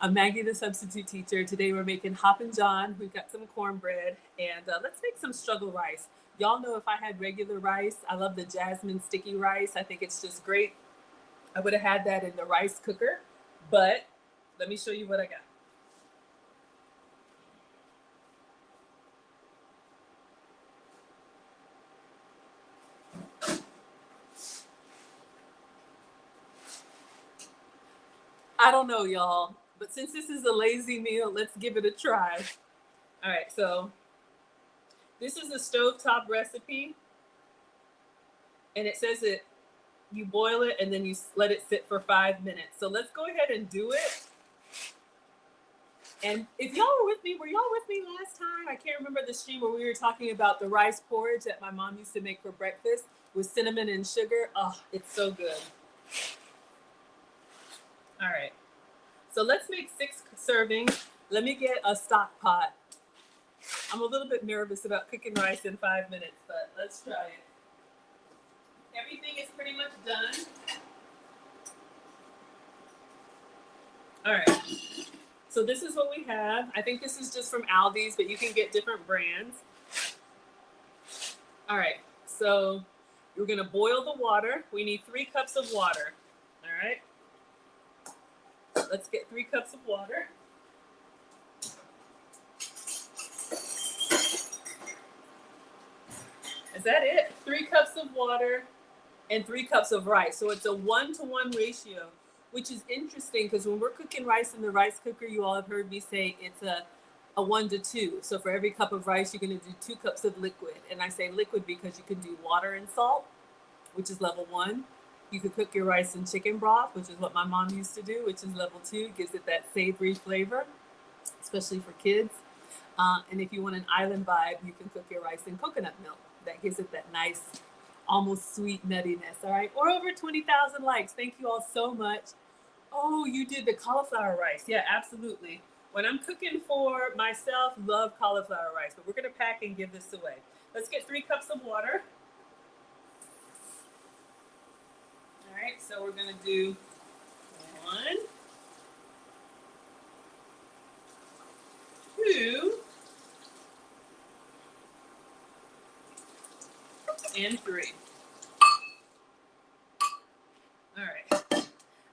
I'm Maggie, the substitute teacher. Today we're making Hoppin John. We've got some cornbread, and let's make some struggle rice. Y'all know if I had regular rice, I love the jasmine sticky rice. I think it's just great. I would have had that in the rice cooker, but let me show you what I got. I don't know, y'all, but since this is a lazy meal, let's give it a try. All right, so this is a stovetop recipe, and it says that you boil it and then you let it sit for 5 minutes. So let's go ahead and do it. And if y'all were y'all with me last time? I can't remember the stream where we were talking about the rice porridge that my mom used to make for breakfast with cinnamon and sugar. Oh, it's so good. All right, so let's make 6 servings. Let me get a stock pot. I'm a little bit nervous about cooking rice in 5 minutes, but let's try it. Everything is pretty much done. All right, so this is what we have. I think this is just from Aldi's, but you can get different brands. All right, so we're gonna boil the water. We need 3 cups of water. All right, let's get 3 cups of water. Is that it? 3 cups of water and 3 cups of rice. So it's a 1-to-1 ratio, which is interesting because when we're cooking rice in the rice cooker, you all have heard me say it's a 1-to-2. So for every cup of rice, you're going to do 2 cups of liquid. And I say liquid because you can do water and salt, which is level 1. You could cook your rice in chicken broth, which is what my mom used to do, which is level 2. It gives it that savory flavor, especially for kids. And if you want an island vibe, you can cook your rice in coconut milk. That gives it that nice, almost sweet nuttiness. All right, or over 20,000 likes. Thank you all so much. Oh, you did the cauliflower rice. Yeah, absolutely. When I'm cooking for myself, love cauliflower rice, but we're gonna pack and give this away. Let's get 3 cups of water. All right, so we're gonna do 1, 2, and 3. All right.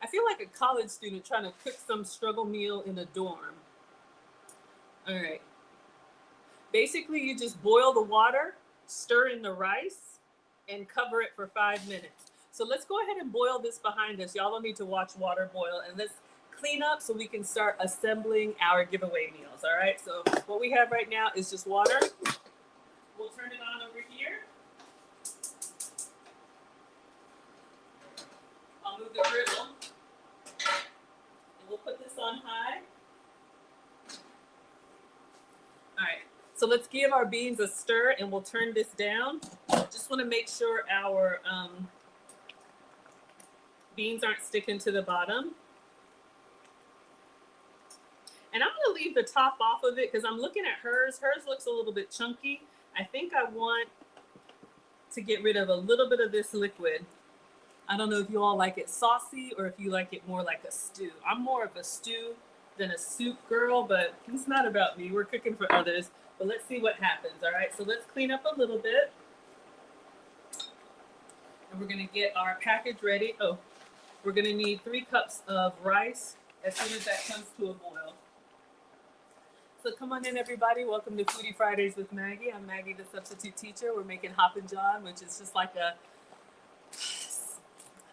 I feel like a college student trying to cook some struggle meal in a dorm. All right. Basically, you just boil the water, stir in the rice, and cover it for 5 minutes. So let's go ahead and boil this behind us. Y'all don't need to watch water boil. And let's clean up so we can start assembling our giveaway meals. All right. So what we have right now is just water. We'll turn it on over here. I'll move the griddle. And we'll put this on high. All right. So let's give our beans a stir and we'll turn this down. Just want to make sure our beans aren't sticking to the bottom. And I'm going to leave the top off of it because I'm looking at hers. Hers looks a little bit chunky. I think I want to get rid of a little bit of this liquid. I don't know if you all like it saucy or if you like it more like a stew. I'm more of a stew than a soup girl, but it's not about me. We're cooking for others. But let's see what happens. All right, so let's clean up a little bit. And we're going to get our package ready. Oh, we're going to need 3 cups of rice as soon as that comes to a boil. So come on in, everybody. Welcome to Foodie Fridays with Maggie. I'm Maggie, the substitute teacher. We're making Hoppin John, which is just like a,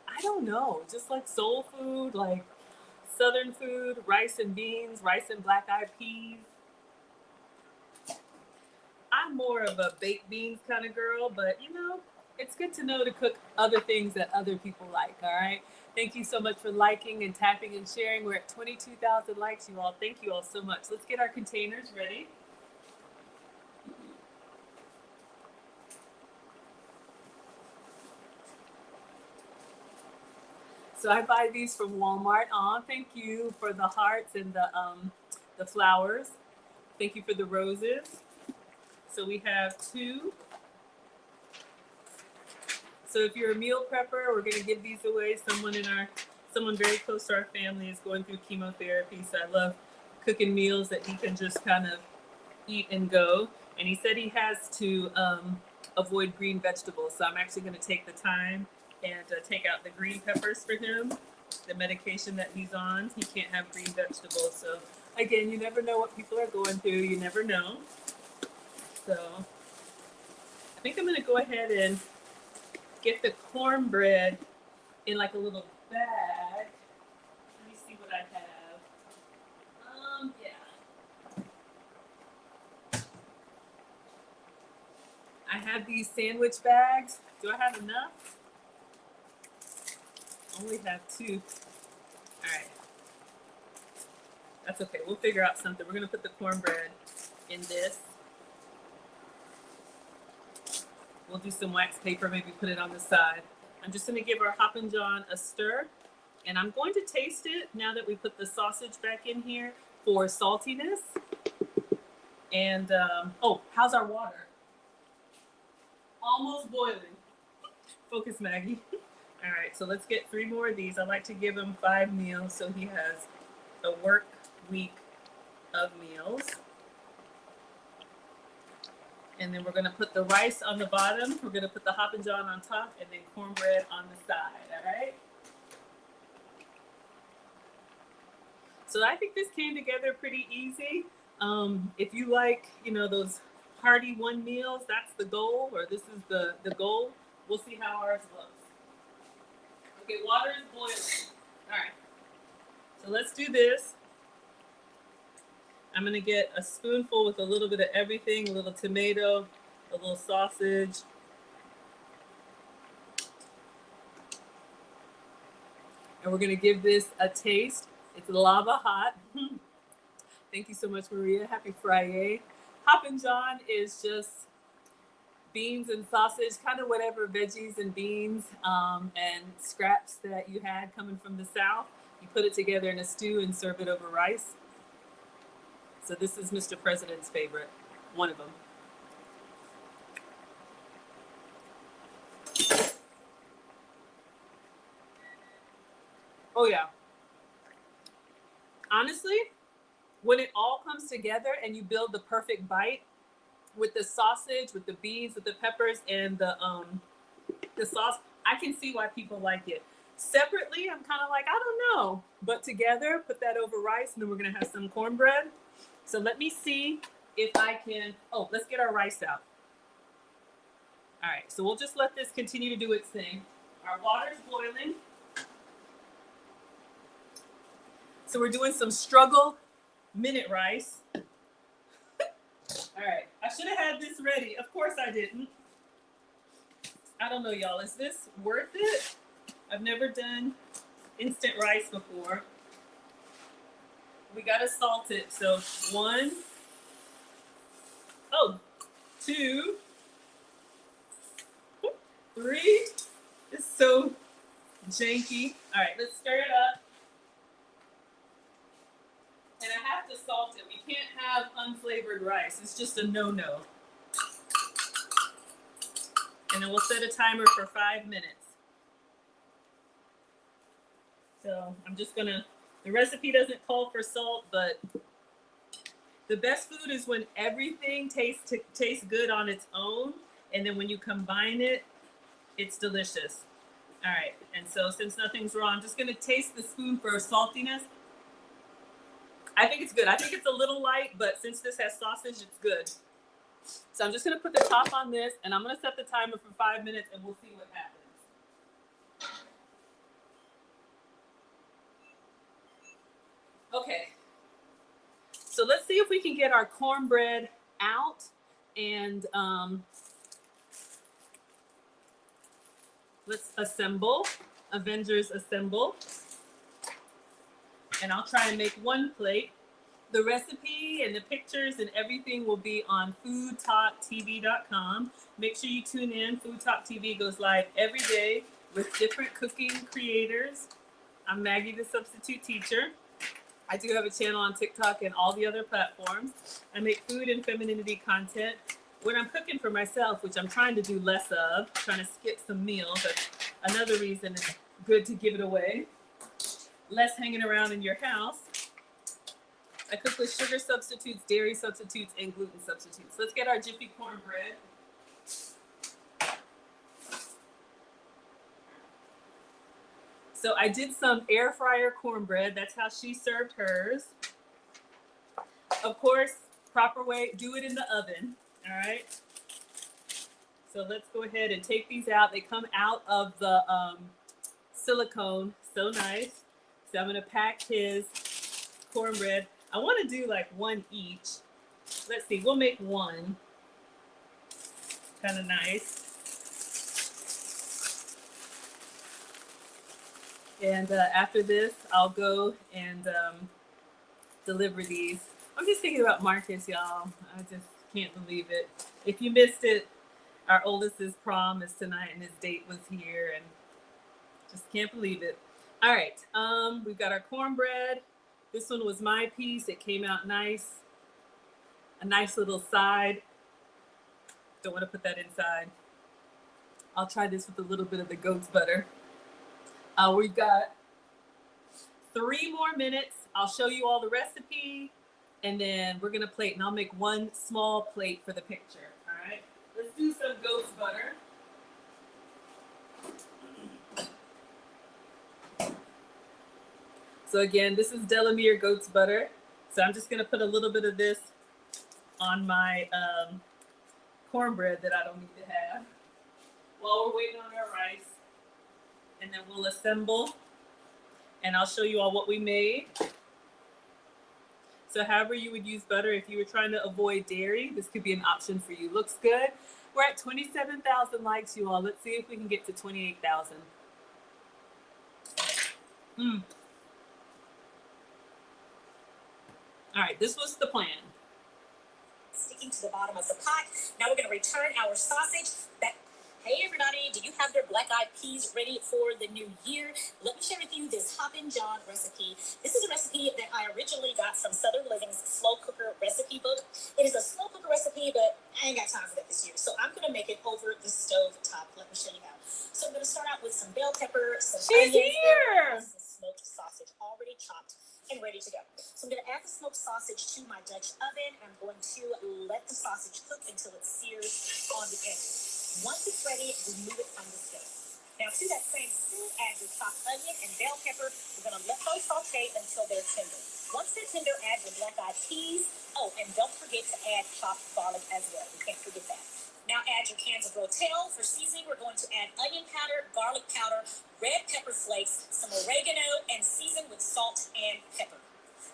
I don't know, just like soul food, like Southern food, rice and beans, rice and black-eyed peas. I'm more of a baked beans kind of girl, but you know, it's good to know to cook other things that other people like, all right? Thank you so much for liking and tapping and sharing. We're at 22,000 likes, you all. Thank you all so much. Let's get our containers ready. So I buy these from Walmart. Thank you for the hearts and the flowers. Thank you for the roses. So we have 2. So if you're a meal prepper, we're gonna give these away. Someone very close to our family is going through chemotherapy. So I love cooking meals that he can just kind of eat and go. And he said he has to avoid green vegetables. So I'm actually gonna take the time and take out the green peppers for him. The medication that he's on, he can't have green vegetables. So again, you never know what people are going through. You never know. So I think I'm gonna go ahead and get the cornbread in like a little bag. Let me see what I have. Yeah. I have these sandwich bags. Do I have enough? Only have 2. All right. That's okay. We'll figure out something. We're gonna put the cornbread in this. We'll do some wax paper, maybe put it on the side. I'm just gonna give our Hoppin John a stir, and I'm going to taste it now that we put the sausage back in here for saltiness. And oh, how's our water? Almost boiling. Focus, Maggie. All right, so let's get 3 more of these. I like to give him 5 meals so he has a work week of meals. And then we're gonna put the rice on the bottom. We're gonna put the Hoppin John on top and then cornbread on the side, all right? So I think this came together pretty easy. If you like, those hearty 1 meals, that's the goal, or this is the goal. We'll see how ours looks. Okay, water is boiling. All right, so let's do this. I'm gonna get a spoonful with a little bit of everything, a little tomato, a little sausage. And we're gonna give this a taste. It's lava hot. Thank you so much, Maria. Happy Friday. Hoppin John is just beans and sausage, kind of whatever veggies and beans and scraps that you had coming from the South. You put it together in a stew and serve it over rice. So this is Mr. President's favorite, one of them. Oh yeah. Honestly, when it all comes together and you build the perfect bite with the sausage, with the beans, with the peppers, and the sauce, I can see why people like it. Separately, I'm kind of like, I don't know. But together, put that over rice, and then we're gonna have some cornbread. So let me see if I can, let's get our rice out. All right, so we'll just let this continue to do its thing. Our water's boiling. So we're doing some struggle minute rice. All right, I should have had this ready. Of course I didn't. I don't know, y'all, is this worth it? I've never done instant rice before. We gotta salt it, so 1, 2, 3. It's so janky. All right, let's stir it up. And I have to salt it. We can't have unflavored rice. It's just a no-no. And then we'll set a timer for 5 minutes. So I'm just gonna, the recipe doesn't call for salt, but the best food is when everything tastes good on its own, and then when you combine it, it's delicious. All right, and so since nothing's raw, I'm just gonna taste the spoon for saltiness. I think it's good. I think it's a little light, but since this has sausage, it's good. So I'm just gonna put the top on this, and I'm gonna set the timer for 5 minutes, and we'll see what happens. Okay, so let's see if we can get our cornbread out and Let's assemble. Avengers assemble. And I'll try and make one plate. The recipe and the pictures and everything will be on foodtalktv.com. Make sure you tune in. Food Talk TV goes live every day with different cooking creators. I'm Maggie, the substitute teacher. I do have a channel on TikTok and all the other platforms. I make food and femininity content. When I'm cooking for myself, which I'm trying to do less of, trying to skip some meals, that's another reason it's good to give it away. Less hanging around in your house. I cook with sugar substitutes, dairy substitutes, and gluten substitutes. Let's get our jiffy cornbread. So I did some air fryer cornbread. That's how she served hers. Of course, proper way, do it in the oven, all right? So let's go ahead and take these out. They come out of the silicone, so nice. So I'm gonna pack his cornbread. I want to do like one each. Let's see, we'll make one. Kind of nice. And after this, I'll go and deliver these. I'm just thinking about Marcus, y'all. I just can't believe it. If you missed it, our oldest's prom is tonight and his date was here and just can't believe it. All right, we've got our cornbread. This one was my piece. It came out nice. A nice little side. Don't want to put that inside. I'll try this with a little bit of the goat's butter. We've got 3 more minutes. I'll show you all the recipe and then we're gonna plate and I'll make one small plate for the picture. All right, let's do some goat's butter. So again, this is Delamere goat's butter. So I'm just gonna put a little bit of this on my cornbread that I don't need to have while we're waiting on our rice. And then we'll assemble and I'll show you all what we made. So however you would use butter, if you were trying to avoid dairy, this could be an option for you. Looks good. We're at 27,000 likes, you all. Let's see if we can get to 28,000. All right, this was the plan. Sticking to the bottom of the pot. Now we're going to return our sausage back. Hey everybody, do you have your black-eyed peas ready for the new year? Let me share with you this Hoppin John recipe. This is a recipe that I originally got from Southern Living's slow cooker recipe book. It is a slow cooker recipe, but I ain't got time for that this year. So I'm going to make it over the stove top. Let me show you how. So I'm going to start out with some bell pepper, some onions, and some smoked sausage already chopped and ready to go. So I'm going to add the smoked sausage to my Dutch oven. I'm going to let the sausage cook until it sears on the edges. Once it's ready, remove it from the stove. Now to that same spoon, add your chopped onion and bell pepper. We're going to let those saute until they're tender. Once they're tender, add your black-eyed peas. Oh, and don't forget to add chopped garlic as well. You can't forget that. Now add your cans of rotel. For seasoning, we're going to add onion powder, garlic powder, red pepper flakes, some oregano, and season with salt and pepper.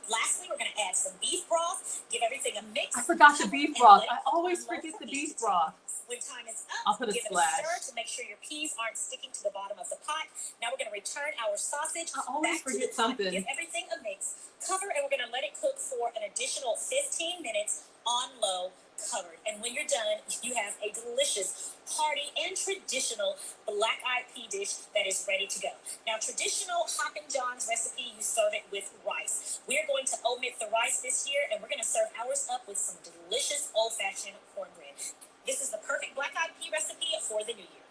Lastly, we're going to add some beef broth. Give everything a mix. I forgot the beef broth. I always forget the beef broth. When time is up, I'll put a give splash. it a stir to make sure your peas aren't sticking to the bottom of the pot. Now we're going to return our sausage I always back forget to the pot. something. Give everything a mix. Cover, and we're going to let it cook for an additional 15 minutes on low, covered. And when you're done, you have a delicious, hearty, and traditional black-eyed pea dish that is ready to go. Now, traditional Hoppin John's recipe, you serve it with rice. We're going to omit the rice this year, and we're going to serve ours up with some delicious old-fashioned cornbread. This is the perfect black-eyed pea recipe for the new year.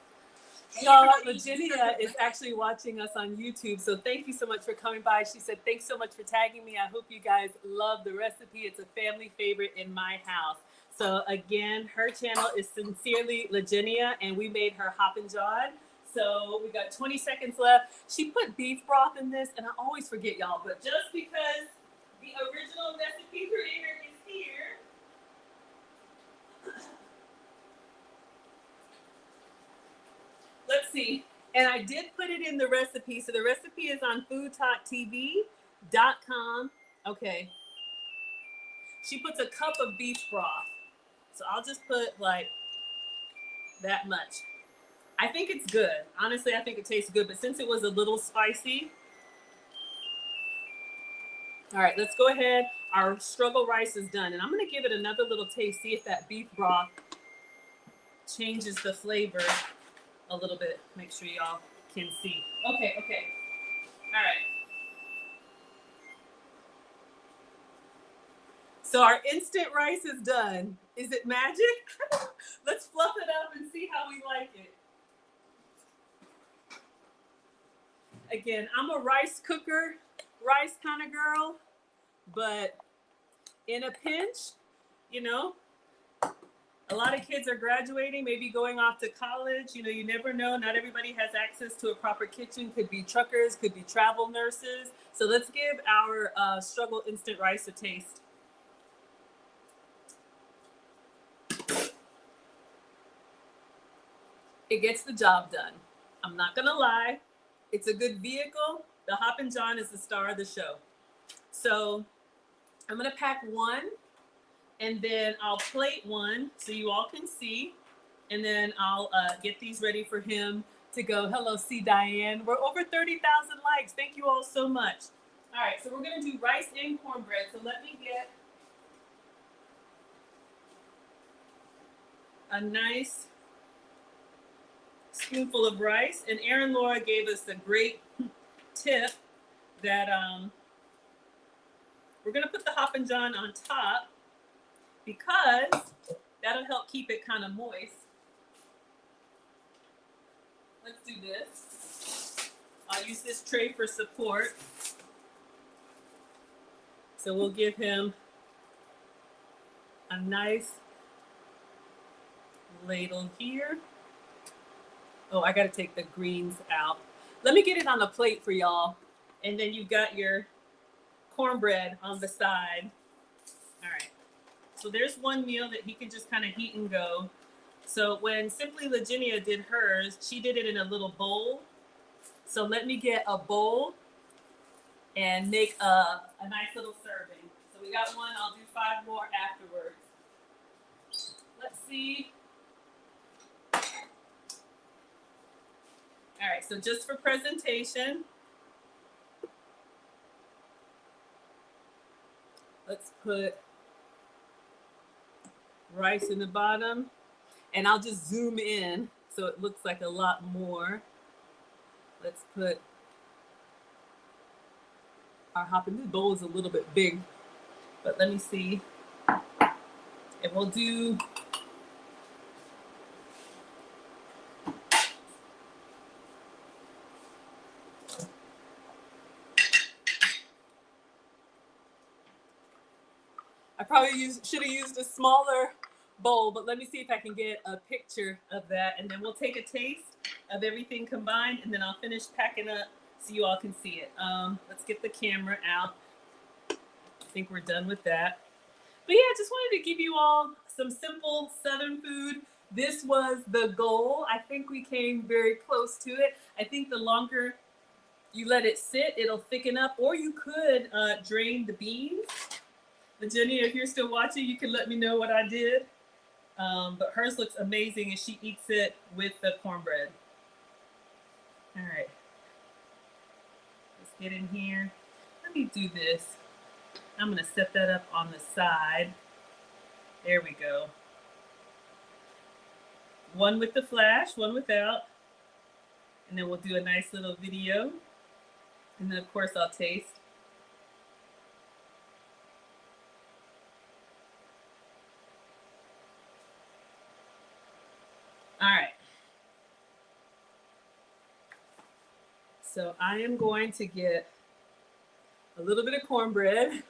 Hey, Y'all, everybody. Virginia is actually watching us on YouTube, so thank you so much for coming by. She said, thanks so much for tagging me. I hope you guys love the recipe. It's a family favorite in my house. So again, her channel is Sincerely Virginia, and we made her Hoppin John. So we got 20 seconds left. She put beef broth in this, and I always forget, y'all, but just because the original recipe creator is here, let's see. And I did put it in the recipe. So the recipe is on foodtalktv.com. Okay. She puts a cup of beef broth. So I'll just put like that much. I think it's good. Honestly, I think it tastes good, but since it was a little spicy, all right, let's go ahead. Our struggle rice is done, and I'm gonna give it another little taste, see if that beef broth changes the flavor a little bit. Make sure y'all can see. Okay, okay. All right. So our instant rice is done. Is it magic? Let's fluff it up and see how we like it. Again, I'm a rice cooker, rice kind of girl, but in a pinch, you know, a lot of kids are graduating, maybe going off to college. You know, you never know. Not everybody has access to a proper kitchen. Could be truckers, could be travel nurses. So let's give our struggle instant rice a taste. It gets the job done. I'm not gonna lie. It's a good vehicle. The Hoppin John is the star of the show. So I'm gonna pack one, and then I'll plate one so you all can see, and then I'll get these ready for him to go. Hello, C. Diane. We're over 30,000 likes. Thank you all so much. All right, so we're gonna do rice and cornbread. So let me get a nice spoonful of rice. And Erin Laura gave us a great tip that we're gonna put the Hoppin John on top because that'll help keep it kind of moist. Let's do this. I'll use this tray for support. So we'll give him a nice ladle here. Oh, I gotta take the greens out. Let me get it on a plate for y'all. And then you got your cornbread on the side. All right. So there's one meal that he can just kind of heat and go. So when Simply Virginia did hers, she did it in a little bowl. So let me get a bowl and make a nice little serving. So we got one, I'll do 5 more afterwards. Let's see. All right, so just for presentation, let's put rice in the bottom, and I'll just zoom in so it looks like a lot more. Let's put our Hoppin. This bowl is a little bit big, but let me see. And we'll do I probably should have used a smaller bowl, but let me see if I can get a picture of that, and then we'll take a taste of everything combined, and then I'll finish packing up so you all can see it. Let's get the camera out. I think we're done with that. But yeah, just wanted to give you all some simple Southern food. This was the goal. I think we came very close to it. I think the longer you let it sit, it'll thicken up, or you could drain the beans. Virginia, if you're still watching, you can let me know what I did. But hers looks amazing, and she eats it with the cornbread. All right. Let's get in here. Let me do this. I'm going to set that up on the side. There we go. One with the flash, one without. And then we'll do a nice little video. And then, of course, I'll taste. All right. So I am going to get a little bit of cornbread.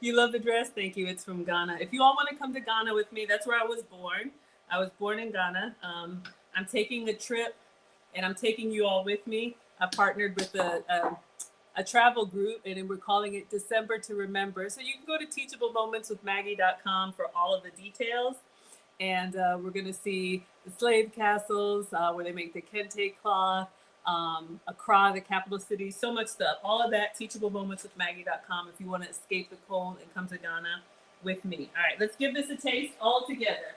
You love the dress? Thank you. It's from Ghana. If you all want to come to Ghana with me, that's where I was born. I was born in Ghana. I'm taking a trip, and I'm taking you all with me. I partnered with a travel group, and we're calling it December to Remember. So you can go to teachablemomentswithmaggie.com for all of the details. And we're going to see the slave castles where they make the kente cloth, Accra, the capital city, so much stuff. All of that, teachablemomentswithmaggie.com if you want to escape the cold and come to Ghana with me. All right, let's give this a taste all together.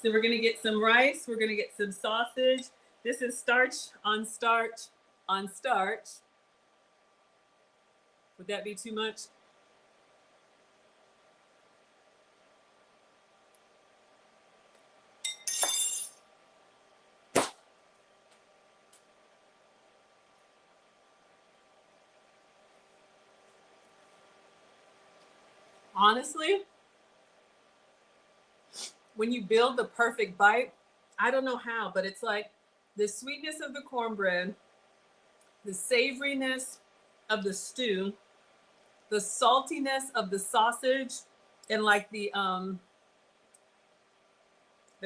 So we're gonna get some rice, we're gonna get some sausage. This is starch on starch on starch. Would that be too much? Honestly, when you build the perfect bite, I don't know how, but it's like the sweetness of the cornbread, the savoriness of the stew, the saltiness of the sausage, and like the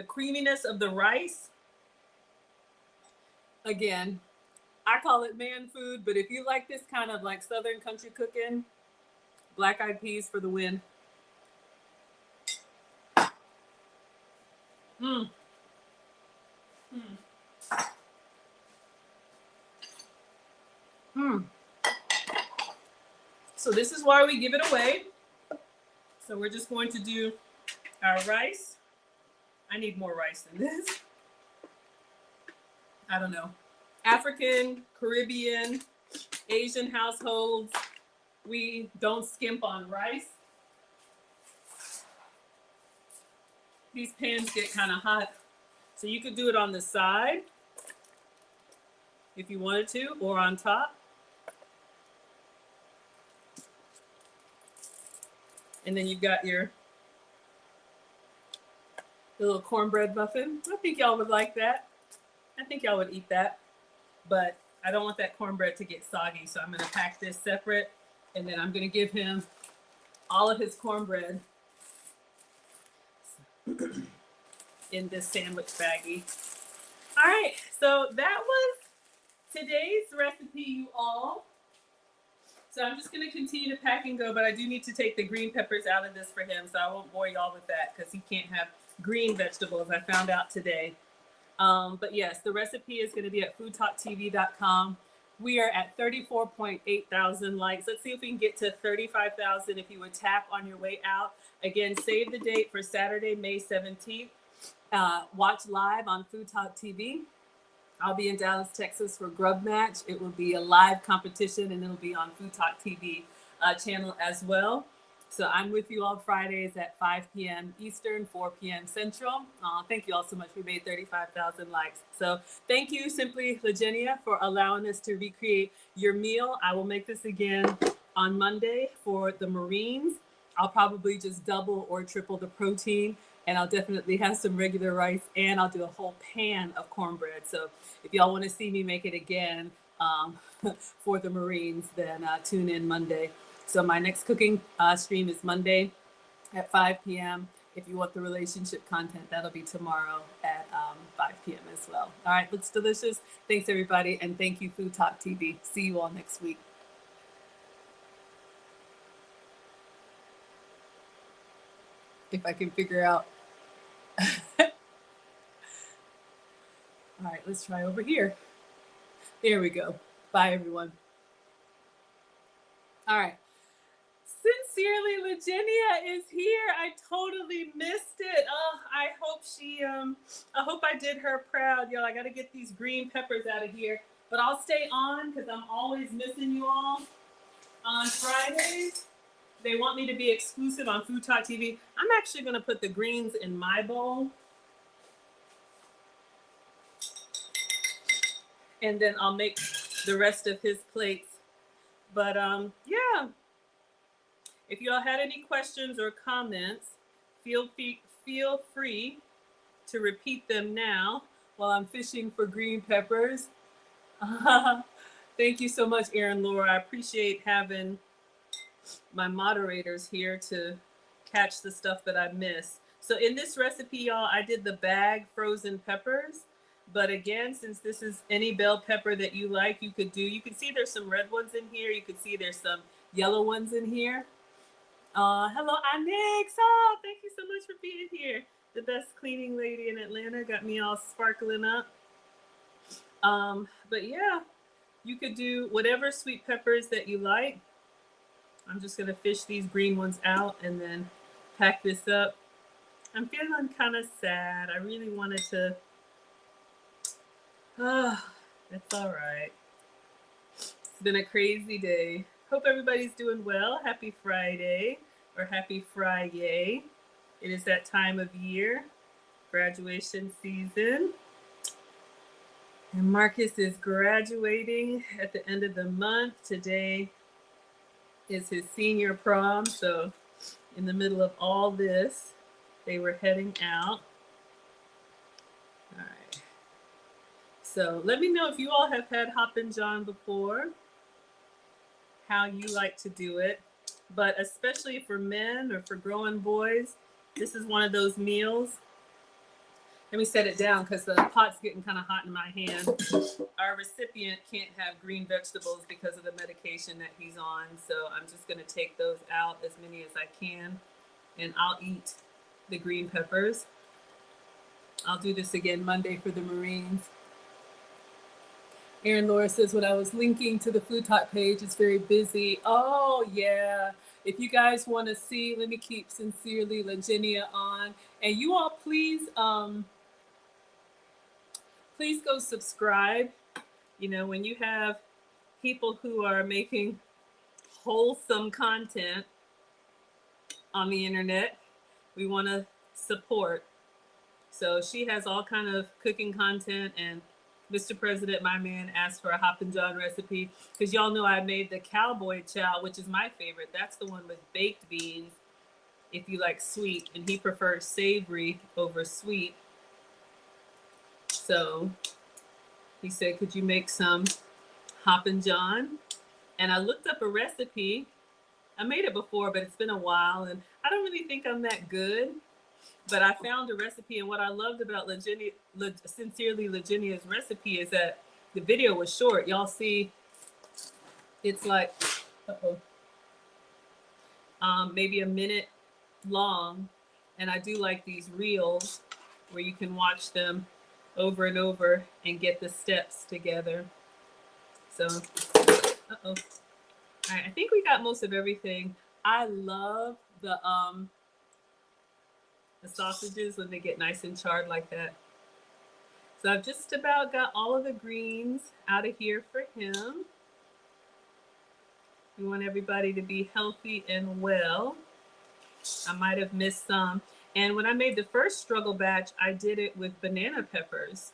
creaminess of the rice. Again, I call it man food, but if you like this kind of like Southern country cooking, black eyed peas for the win. Mm. Mm. Mm. So this is why we give it away. So we're just going to do our rice. I need more rice than this. I don't know. African, Caribbean, Asian households, we don't skimp on rice. These pans get kind of hot. So you could do it on the side if you wanted to, or on top. And then you've got your little cornbread muffin. I think y'all would like that. I think y'all would eat that. But I don't want that cornbread to get soggy, so I'm going to pack this separate. And then I'm going to give him all of his cornbread in this sandwich baggie. All right, so that was today's recipe, you all. So I'm just going to continue to pack and go, but I do need to take the green peppers out of this for him, so I won't bore y'all with that because he can't have green vegetables, I found out today. But yes, the recipe is going to be at foodtalktv.com. We are at 34.8 thousand likes. Let's see if we can get to 35,000 if you would tap on your way out. Again, save the date for Saturday, May 17th. Watch live on Food Talk TV. I'll be in Dallas, Texas for Grub Match. It will be a live competition and it'll be on Food Talk TV channel as well. So I'm with you all Fridays at 5 p.m. Eastern, 4 p.m. Central. Thank you all so much. We made 35,000 likes. So thank you, Simply Lagenia, for allowing us to recreate your meal. I will make this again on Monday for the Marines. I'll probably just double or triple the protein, and I'll definitely have some regular rice, and I'll do a whole pan of cornbread. So if y'all want to see me make it again for the Marines, then tune in Monday. So my next cooking stream is Monday at 5 p.m. If you want the relationship content, that'll be tomorrow at 5 p.m. as well. All right, looks delicious. Thanks, everybody, and thank you, Food Talk TV. See you all next week. If I can figure out. All right, let's try over here. There we go. Bye, everyone. All right. Sincerely, Lagenia is here. I totally missed it. Oh, I hope I did her proud, y'all. I got to get these green peppers out of here, but I'll stay on because I'm always missing you all on Fridays. They want me to be exclusive on Food Talk TV. I'm actually going to put the greens in my bowl. And then I'll make the rest of his plates. But yeah. If you all had any questions or comments, feel free to repeat them now while I'm fishing for green peppers. Thank you so much, Erin Laura. I appreciate having my moderators here to catch the stuff that I miss. So in this recipe, y'all, I did the bag frozen peppers. But again, since this is any bell pepper that you like, you could see there's some red ones in here. You could see there's some yellow ones in here. Hello, Anix. Oh, thank you so much for being here. The best cleaning lady in Atlanta got me all sparkling up. But yeah, you could do whatever sweet peppers that you like. I'm just going to fish these green ones out and then pack this up I'm feeling kind of sad. I really wanted to. It's all right. It's been a crazy day. Hope everybody's doing well. Happy Friday or happy Friday. It is that time of year, graduation season. And Marcus is graduating at the end of the month. Today is his senior prom. So, in the middle of all this, they were heading out. All right. So, let me know if you all have had Hoppin John before, how you like to do it. But especially for men or for growing boys, this is one of those meals. Let me set it down because the pot's getting kind of hot in my hand. Our recipient can't have green vegetables because of the medication that he's on. So I'm just going to take those out, as many as I can. And I'll eat the green peppers. I'll do this again Monday for the Marines. Aaron Laura says, when I was linking to the Food Talk page, it's very busy. Oh, yeah. If you guys want to see, let me keep Sincerely Lagenia on. And you all, please go subscribe. You know, when you have people who are making wholesome content on the internet, we want to support. So she has all kind of cooking content, and Mr. President, my man, asked for a Hoppin John recipe because y'all know I made the cowboy chow, which is my favorite. That's the one with baked beans if you like sweet, and he prefers savory over sweet. So he said, could you make some Hoppin John? And I looked up a recipe. I made it before, but it's been a while, and I don't really think I'm that good. But I found a recipe, and what I loved about Sincerely Lagenia's recipe is that the video was short. Y'all see, it's like, maybe a minute long. And I do like these reels where you can watch them over and over and get the steps together. So, all right, I think we got most of everything. I love the sausages when they get nice and charred like that. So I've just about got all of the greens out of here for him. We want everybody to be healthy and well. I might have missed some. And when I made the first struggle batch, I did it with banana peppers.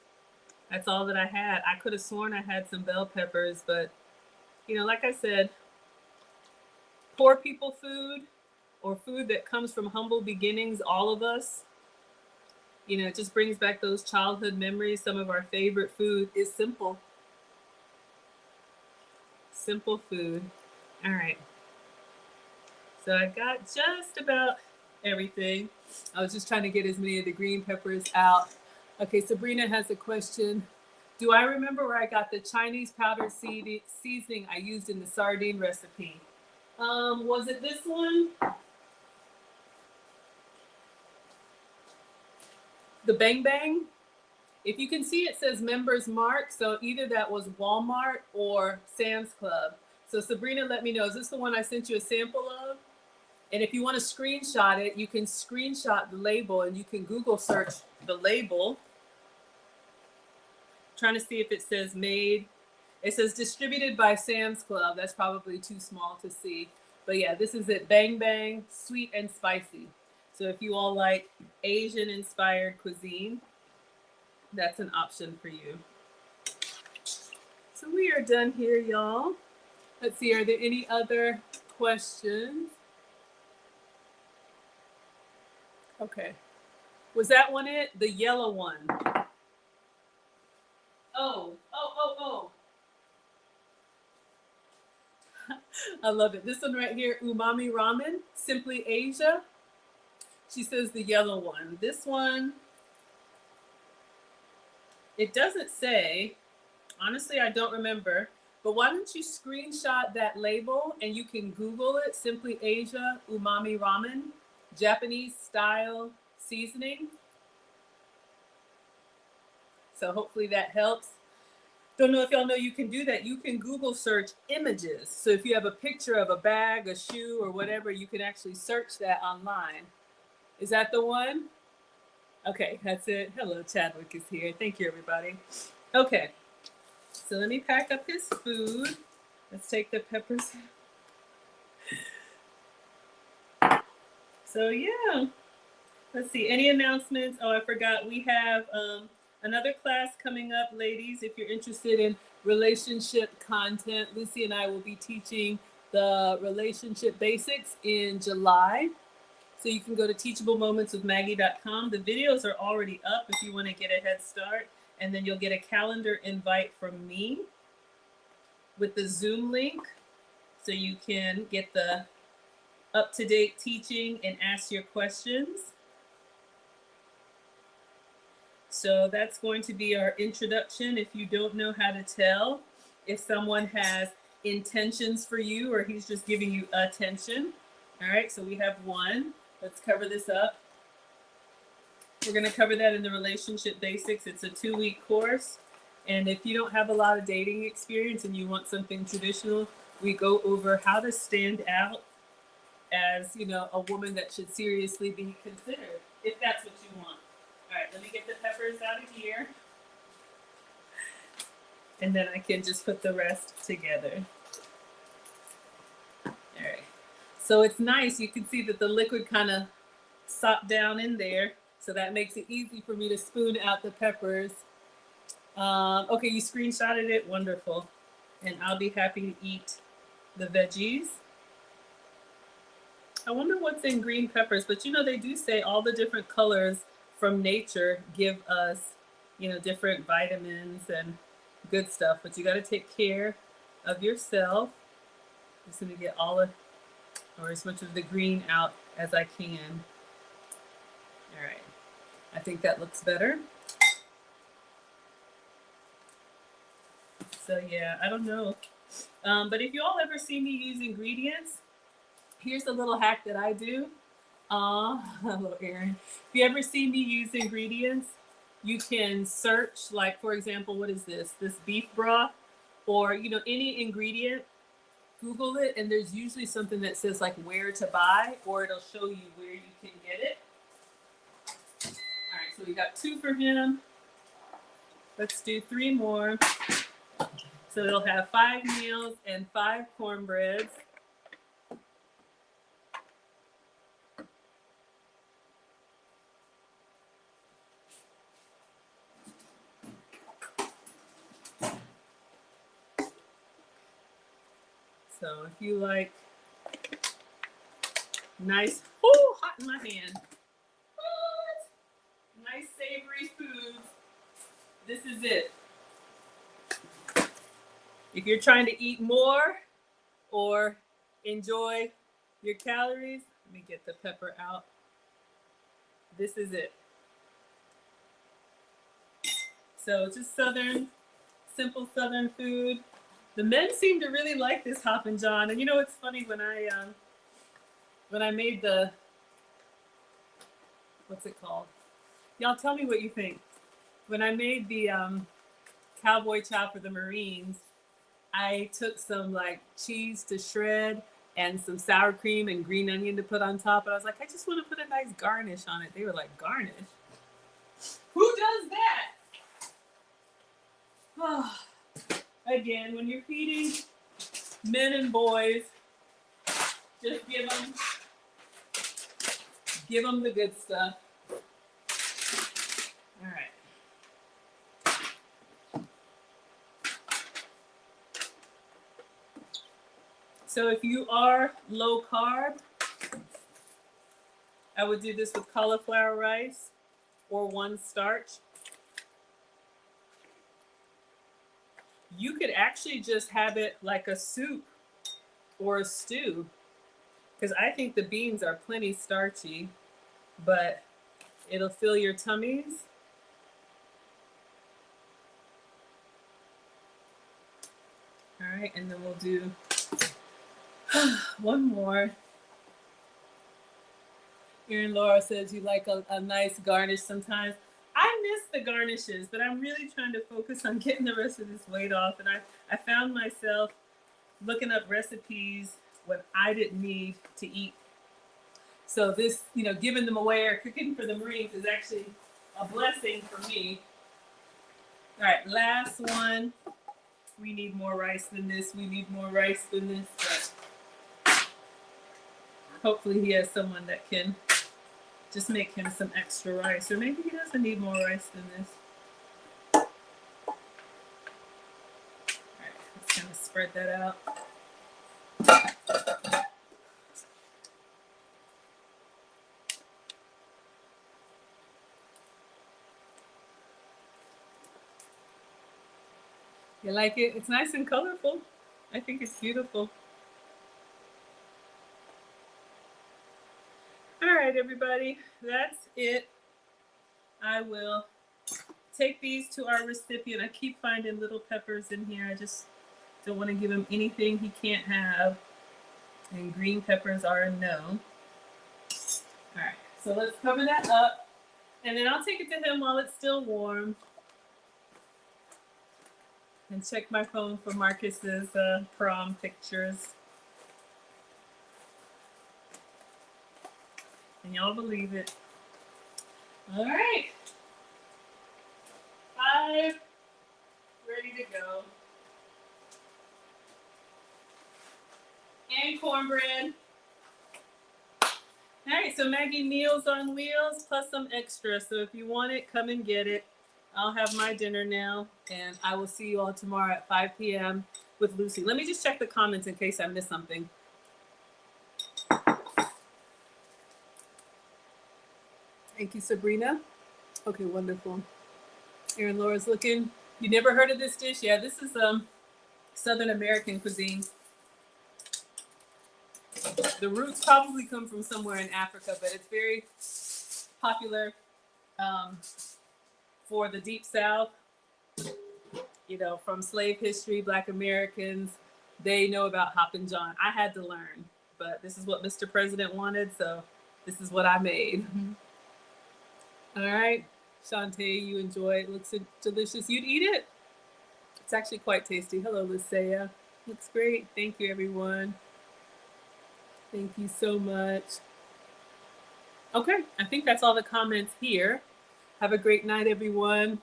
That's all that I had. I could have sworn I had some bell peppers, but, you know, like I said, poor people food, or food that comes from humble beginnings, all of us, you know, it just brings back those childhood memories. Some of our favorite food is simple. Simple food. All right. So I got just about everything. I was just trying to get as many of the green peppers out. Okay, Sabrina has a question. Do I remember where I got the Chinese powdered seasoning I used in the sardine recipe? Was it this one? The Bang Bang? If you can see, it says Members Mark. So either that was Walmart or Sam's Club. So Sabrina, let me know. Is this the one I sent you a sample of? And if you want to screenshot it, you can screenshot the label and you can Google search the label. I'm trying to see if it says made. It says distributed by Sam's Club. That's probably too small to see. But yeah, this is it. Bang Bang, sweet and spicy. So if you all like Asian inspired cuisine, that's an option for you. So we are done here, y'all. Let's see, are there any other questions? Okay. Was that one it? The yellow one. Oh. I love it. This one right here, Umami Ramen, Simply Asia. She says the yellow one. This one, it doesn't say. Honestly, I don't remember. But why don't you screenshot that label and you can Google it, Simply Asia Umami Ramen, Japanese style seasoning. So hopefully that helps. Don't know if y'all know you can do that. You can Google search images. So if you have a picture of a bag, a shoe, or whatever, you can actually search that online. Is that the one? Okay, that's it. Hello, Chadwick is here. Thank you, everybody. Okay, so let me pack up his food. Let's take the peppers. So yeah, let's see. Any announcements? Oh, I forgot. We have another class coming up, ladies. If you're interested in relationship content, Lucy and I will be teaching the relationship basics in July. So you can go to teachablemomentswithmaggie.com. The videos are already up if you want to get a head start. And then you'll get a calendar invite from me with the Zoom link. So you can get the up-to-date teaching and ask your questions. So that's going to be our introduction. If you don't know how to tell if someone has intentions for you or he's just giving you attention. All right, so we have one. Let's cover this up. We're going to cover that in the relationship basics. It's a 2-week course. And if you don't have a lot of dating experience and you want something traditional, we go over how to stand out as, you know, a woman that should seriously be considered, if that's what you want. All right, let me get the peppers out of here. And then I can just put the rest together. All right. So it's nice. You can see that the liquid kind of sopped down in there. So that makes it easy for me to spoon out the peppers. Okay, you screenshotted it. Wonderful. And I'll be happy to eat the veggies. I wonder what's in green peppers, but you know, they do say all the different colors from nature give us, you know, different vitamins and good stuff, but you got to take care of yourself. I'm just going to get all of, or as much of the green out as I can. All right. I think that looks better. So yeah, I don't know. But if you all ever see me use ingredients, here's a little hack that I do. Hello, Erin. If you ever see me use ingredients, you can search, like, for example, what is this? This beef broth, or, you know, any ingredient, Google it, and there's usually something that says, like, where to buy, or it'll show you where you can get it. All right, so we got 2 for him. Let's do 3 more. So it'll have 5 meals and 5 cornbreads. So if you like nice, oh, hot in my hand. What? Nice savory foods. This is it. If you're trying to eat more or enjoy your calories, let me get the pepper out. This is it. So just Southern, simple Southern food. The men seem to really like this Hoppin' John. And you know, it's funny, when I made the, what's it called? Y'all tell me what you think. When I made the cowboy chop for the Marines, I took some like cheese to shred and some sour cream and green onion to put on top. And I was like, I just want to put a nice garnish on it. They were like, garnish? Who does that? Oh. Again, when you're feeding men and boys, just give them the good stuff. All right. So if you are low carb, I would do this with cauliflower rice or 1 starch. You could actually just have it like a soup or a stew, because I think the beans are plenty starchy, but it'll fill your tummies. All right, and then we'll do 1 more. Erin Laura says you like a nice garnish sometimes. I miss the garnishes, but I'm really trying to focus on getting the rest of this weight off. And I found myself looking up recipes when I didn't need to eat. So this, you know, giving them away or cooking for the Marines is actually a blessing for me. All right, last one. We need more rice than this. We need more rice than this. But hopefully he has someone that can just make him some extra rice. Or maybe he doesn't need more rice than this. All right, let's kind of spread that out. You like it? It's nice and colorful. I think it's beautiful. All right, everybody, that's it. I will take these to our recipient. I keep finding little peppers in here. I just don't want to give him anything he can't have. And green peppers are a no. All right, so let's cover that up. And then I'll take it to him while it's still warm. And check my phone for Marcus's prom pictures. Can y'all believe it? All right. 5, ready to go. And cornbread. All right, so Maggie Meals on Wheels plus some extra. So if you want it, come and get it. I'll have my dinner now, and I will see you all tomorrow at 5 p.m. with Lucy. Let me just check the comments in case I missed something. Thank you, Sabrina. Okay, wonderful. Erin Laura's looking. You never heard of this dish? Yeah, this is Southern American cuisine. The roots probably come from somewhere in Africa, but it's very popular for the Deep South. You know, from slave history, Black Americans, they know about Hoppin' John. I had to learn, but this is what Mr. President wanted, so this is what I made. All right, Shantae, you enjoy it. Looks delicious. You'd eat it? It's actually quite tasty. Hello, Lysia. Looks great. Thank you, everyone. Thank you so much. Okay, I think that's all the comments here. Have a great night, everyone.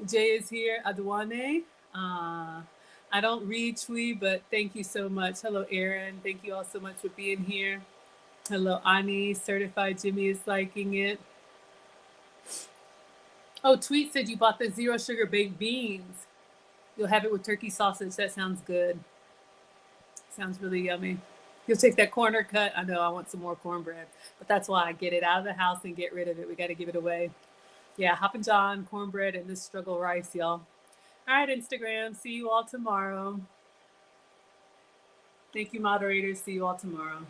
Jay is here. Adwane. I don't read Twi, but thank you so much. Hello, Aaron. Thank you all so much for being here. Hello, Ani. Certified Jimmy is liking it. Oh, Tweet said you bought the 0 sugar baked beans. You'll have it with turkey sausage. That sounds good. Sounds really yummy. You'll take that corner cut. I know I want some more cornbread, but that's why I get it out of the house and get rid of it. We got to give it away. Yeah, Hoppin' John, cornbread, and this struggle rice, y'all. All right, Instagram. See you all tomorrow. Thank you, moderators. See you all tomorrow.